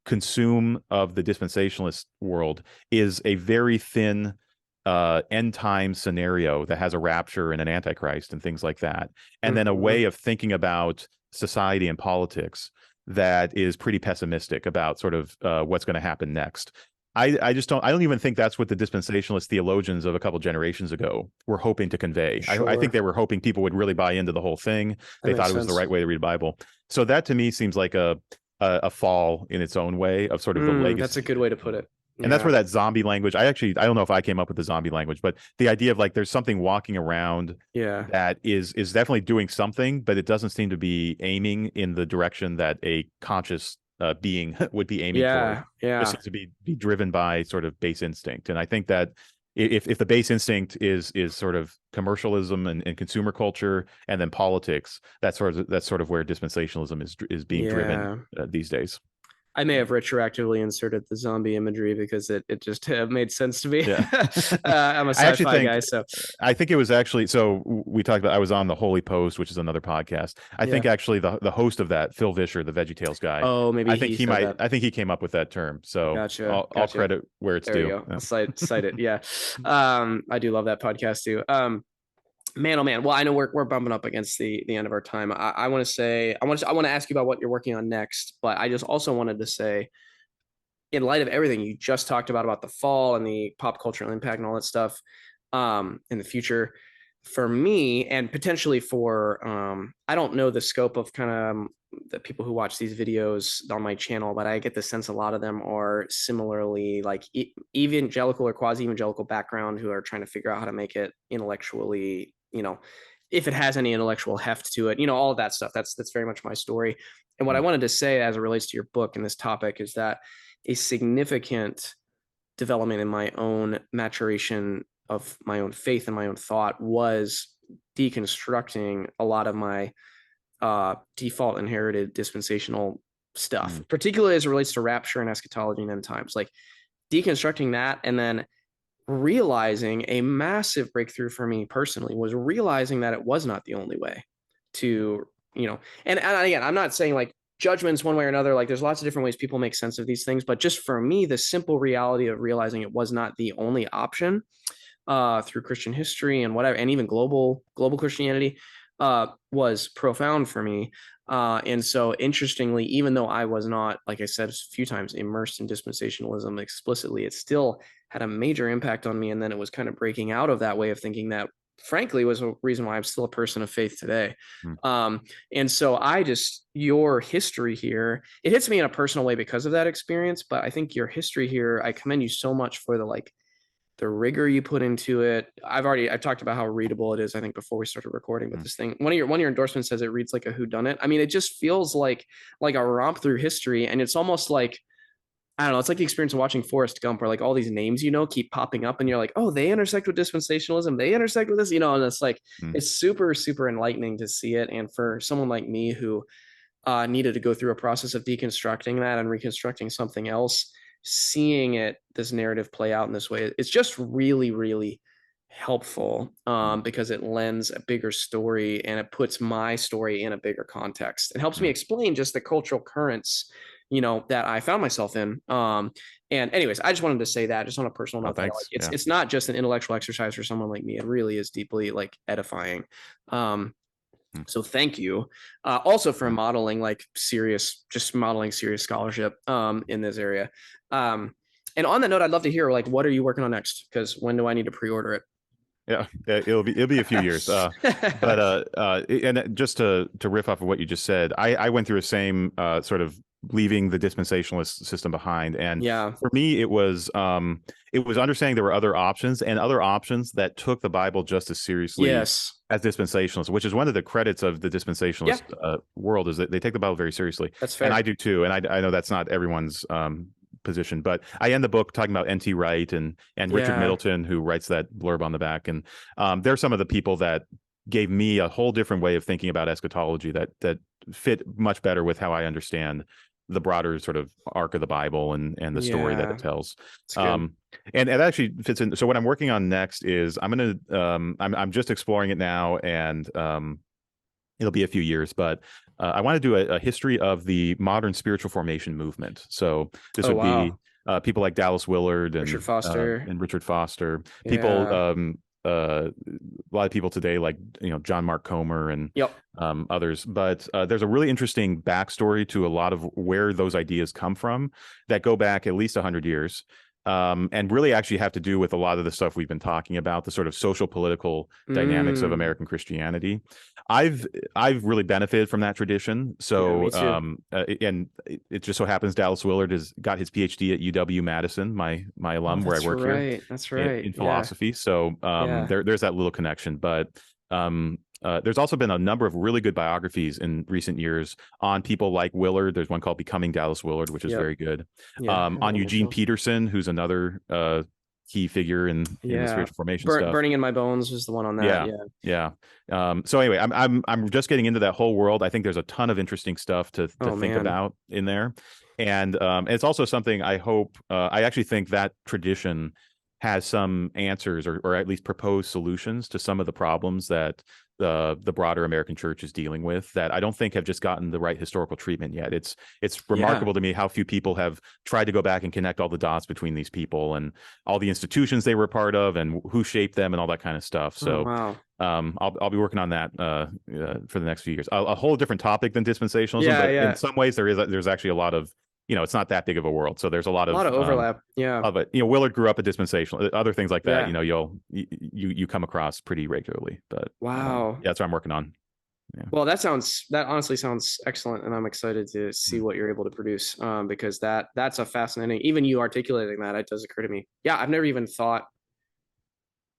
[SPEAKER 2] consume of the dispensationalist world is a very thin end time scenario that has a rapture and an antichrist and things like that, and then a way of thinking about society and politics that is pretty pessimistic about sort of what's going to happen next. I don't even think that's what the dispensationalist theologians of a couple generations ago were hoping to convey.
[SPEAKER 1] Sure.
[SPEAKER 2] I think they were hoping people would really buy into the whole thing. They thought it was the right way to read the Bible. So that to me seems like a fall in its own way of sort of the legacy.
[SPEAKER 1] That's a good way to put it.
[SPEAKER 2] And that's where that zombie language, I don't know if I came up with the zombie language, but the idea of like there's something walking around that is definitely doing something, but it doesn't seem to be aiming in the direction that a conscious being would be aiming for. It seems to be driven by sort of base instinct. And I think that if the base instinct is sort of commercialism and consumer culture and then politics, that's sort of where dispensationalism is being driven these days.
[SPEAKER 1] I may have retroactively inserted the zombie imagery because it just made sense to me.
[SPEAKER 2] Yeah.
[SPEAKER 1] I'm a sci-fi guy, so
[SPEAKER 2] I think it was actually, so we talked about, I was on the Holy Post, which is another podcast. I think actually the host of that, Phil Vischer, the VeggieTales guy.
[SPEAKER 1] Oh, maybe
[SPEAKER 2] I think he came up with that term. So
[SPEAKER 1] gotcha.
[SPEAKER 2] I'll credit where it's due.
[SPEAKER 1] You go. I'll cite it. Yeah. I do love that podcast too. Man, oh man. Well, I know we're bumping up against the end of our time. I want to ask you about what you're working on next, but I just also wanted to say, in light of everything you just talked about the fall and the pop cultural impact and all that stuff, in the future, for me and potentially for, I don't know the scope of kind of the people who watch these videos on my channel, but I get the sense a lot of them are similarly like evangelical or quasi-evangelical background who are trying to figure out how to make it intellectually, if it has any intellectual heft to it, all of that stuff. That's very much my story. And what I wanted to say as it relates to your book and this topic is that a significant development in my own maturation of my own faith and my own thought was deconstructing a lot of my default inherited dispensational stuff, particularly as it relates to rapture and eschatology and end times, like deconstructing that. And then realizing a massive breakthrough for me personally was realizing that it was not the only way to, and again, I'm not saying like judgments one way or another, like there's lots of different ways people make sense of these things, but just for me, the simple reality of realizing it was not the only option through Christian history and whatever, and even global Christianity was profound for me. And so interestingly, even though I was not, like I said a few times, immersed in dispensationalism explicitly, it still had a major impact on me. And then it was kind of breaking out of that way of thinking that frankly was a reason why I'm still a person of faith today. And so your history here, it hits me in a personal way because of that experience, but I think your history here, I commend you so much for the rigor you put into it. I've talked about how readable it is, I think, before we started recording, but this thing, one of your endorsements says it reads like a whodunit. I mean, it just feels like a romp through history. And it's almost like, I don't know, it's like the experience of watching Forrest Gump, where like all these names, keep popping up and you're like, oh, they intersect with dispensationalism. They intersect with this, and it's like, it's super, super enlightening to see it. And for someone like me who needed to go through a process of deconstructing that and reconstructing something else, seeing this narrative play out in this way, it's just really, really helpful because it lends a bigger story and it puts my story in a bigger context. It helps me explain just the cultural currents that I found myself in. And anyways, I just wanted to say that just on a personal
[SPEAKER 2] Oh,
[SPEAKER 1] note, that like
[SPEAKER 2] thanks. Yeah.
[SPEAKER 1] it's not just an intellectual exercise for someone like me. It really is deeply like edifying. Um,
[SPEAKER 2] Hmm.
[SPEAKER 1] so thank you. Also for
[SPEAKER 2] Yeah.
[SPEAKER 1] modeling like modeling serious scholarship in this area. And on that note, I'd love to hear like what are you working on next? Because when do I need to pre-order it?
[SPEAKER 2] Yeah, it'll be a few years. And just to riff off of what you just said, I went through a same sort of leaving the dispensationalist system behind, and
[SPEAKER 1] Yeah.
[SPEAKER 2] for me it was understanding there were other options, and other options that took the Bible just as seriously
[SPEAKER 1] Yes.
[SPEAKER 2] as dispensationalists, which is one of the credits of the
[SPEAKER 1] Yeah,
[SPEAKER 2] dispensationalist world, is that they take the Bible very seriously,
[SPEAKER 1] that's
[SPEAKER 2] and I
[SPEAKER 1] fair.
[SPEAKER 2] do too. And I know that's not everyone's position, but I end the book talking about N.T. Wright and Richard
[SPEAKER 1] Yeah.
[SPEAKER 2] Middleton, who writes that blurb on the back, and they're some of the people that gave me a whole different way of thinking about eschatology that fit much better with how I understand the broader sort of arc of the Bible and the story that
[SPEAKER 1] Yeah.
[SPEAKER 2] it tells.
[SPEAKER 1] It's good.
[SPEAKER 2] And it actually fits in. So what I'm working on next is I'm just exploring it now, and it'll be a few years, but I want to do a history of the modern spiritual formation movement. So this
[SPEAKER 1] Oh,
[SPEAKER 2] would be
[SPEAKER 1] wow.
[SPEAKER 2] people like Dallas Willard
[SPEAKER 1] Richard Foster.
[SPEAKER 2] and Richard Foster, people
[SPEAKER 1] Yeah.
[SPEAKER 2] a lot of people today like John Mark Comer and
[SPEAKER 1] Yep.
[SPEAKER 2] others. But there's a really interesting backstory to a lot of where those ideas come from that go back at least 100 years. And really actually have to do with a lot of the stuff we've been talking about, the sort of social political dynamics of
[SPEAKER 1] Mm.
[SPEAKER 2] American Christianity. I've really benefited from that tradition.
[SPEAKER 1] Yeah, me
[SPEAKER 2] So
[SPEAKER 1] too.
[SPEAKER 2] and it just so happens Dallas Willard has got his PhD at UW Madison, my
[SPEAKER 1] Oh,
[SPEAKER 2] alum, where I
[SPEAKER 1] that's
[SPEAKER 2] work here
[SPEAKER 1] right. That's right.
[SPEAKER 2] in
[SPEAKER 1] Yeah.
[SPEAKER 2] philosophy. So
[SPEAKER 1] Yeah.
[SPEAKER 2] there's that little connection. But there's also been a number of really good biographies in recent years on people like Willard. There's one called Becoming Dallas Willard, which is
[SPEAKER 1] Yep.
[SPEAKER 2] very good.
[SPEAKER 1] Yeah. I have
[SPEAKER 2] On
[SPEAKER 1] it on my
[SPEAKER 2] Eugene
[SPEAKER 1] shelf.
[SPEAKER 2] Peterson, who's another key figure in the
[SPEAKER 1] Yeah.
[SPEAKER 2] spiritual formation stuff.
[SPEAKER 1] Burning in My Bones was the one on that.
[SPEAKER 2] Yeah,
[SPEAKER 1] Yeah.
[SPEAKER 2] yeah. So anyway, I'm just getting into that whole world. I think there's a ton of interesting stuff to
[SPEAKER 1] Oh,
[SPEAKER 2] think
[SPEAKER 1] man.
[SPEAKER 2] about in there, and it's also something I hope. I actually think that tradition has some answers, or at least proposed solutions to some of the problems that the broader American church is dealing with, that I don't think have just gotten the right historical treatment yet. It's
[SPEAKER 1] Yeah.
[SPEAKER 2] remarkable to me how few people have tried to go back and connect all the dots between these people and all the institutions they were part of and who shaped them and all that kind of stuff.
[SPEAKER 1] Oh,
[SPEAKER 2] So
[SPEAKER 1] wow.
[SPEAKER 2] I'll be working on that for the next few years. A whole different topic than dispensationalism,
[SPEAKER 1] Yeah.
[SPEAKER 2] but in
[SPEAKER 1] Yeah.
[SPEAKER 2] some ways there's actually a lot of, it's not that big of a world. So there's a lot
[SPEAKER 1] A lot of overlap. Yeah.
[SPEAKER 2] of it. Willard grew up a dispensational, other things like that.
[SPEAKER 1] Yeah.
[SPEAKER 2] You come across pretty regularly. But
[SPEAKER 1] Wow.
[SPEAKER 2] yeah, that's what I'm working on. Yeah.
[SPEAKER 1] Well, that honestly sounds excellent, and I'm excited to see what you're able to produce. Because that's a fascinating. Even you articulating that, it does occur to me. Yeah, I've never even thought,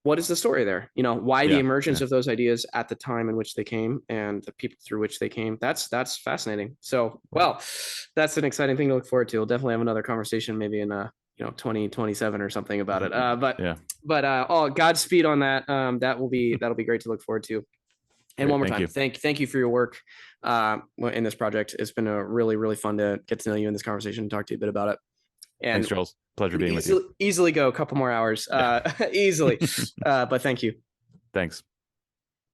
[SPEAKER 1] what is the story there? Why the
[SPEAKER 2] Yeah.
[SPEAKER 1] emergence
[SPEAKER 2] Yeah.
[SPEAKER 1] of those ideas at the time in which they came and the people through which they came. That's fascinating. So, well, that's an exciting thing to look forward to. We'll definitely have another conversation maybe in 2027 or something about it.
[SPEAKER 2] Yeah.
[SPEAKER 1] But Godspeed on that. That'll be great to look forward to. And
[SPEAKER 2] Great.
[SPEAKER 1] one more
[SPEAKER 2] Thank
[SPEAKER 1] time,
[SPEAKER 2] you.
[SPEAKER 1] thank you for your work in this project. It's been a really, really fun to get to know you in this conversation and talk to you a bit about it. And
[SPEAKER 2] Thanks, Charles. Pleasure being with
[SPEAKER 1] easily,
[SPEAKER 2] you.
[SPEAKER 1] easily go a couple more hours,
[SPEAKER 2] Yeah.
[SPEAKER 1] easily. But thank you.
[SPEAKER 2] Thanks.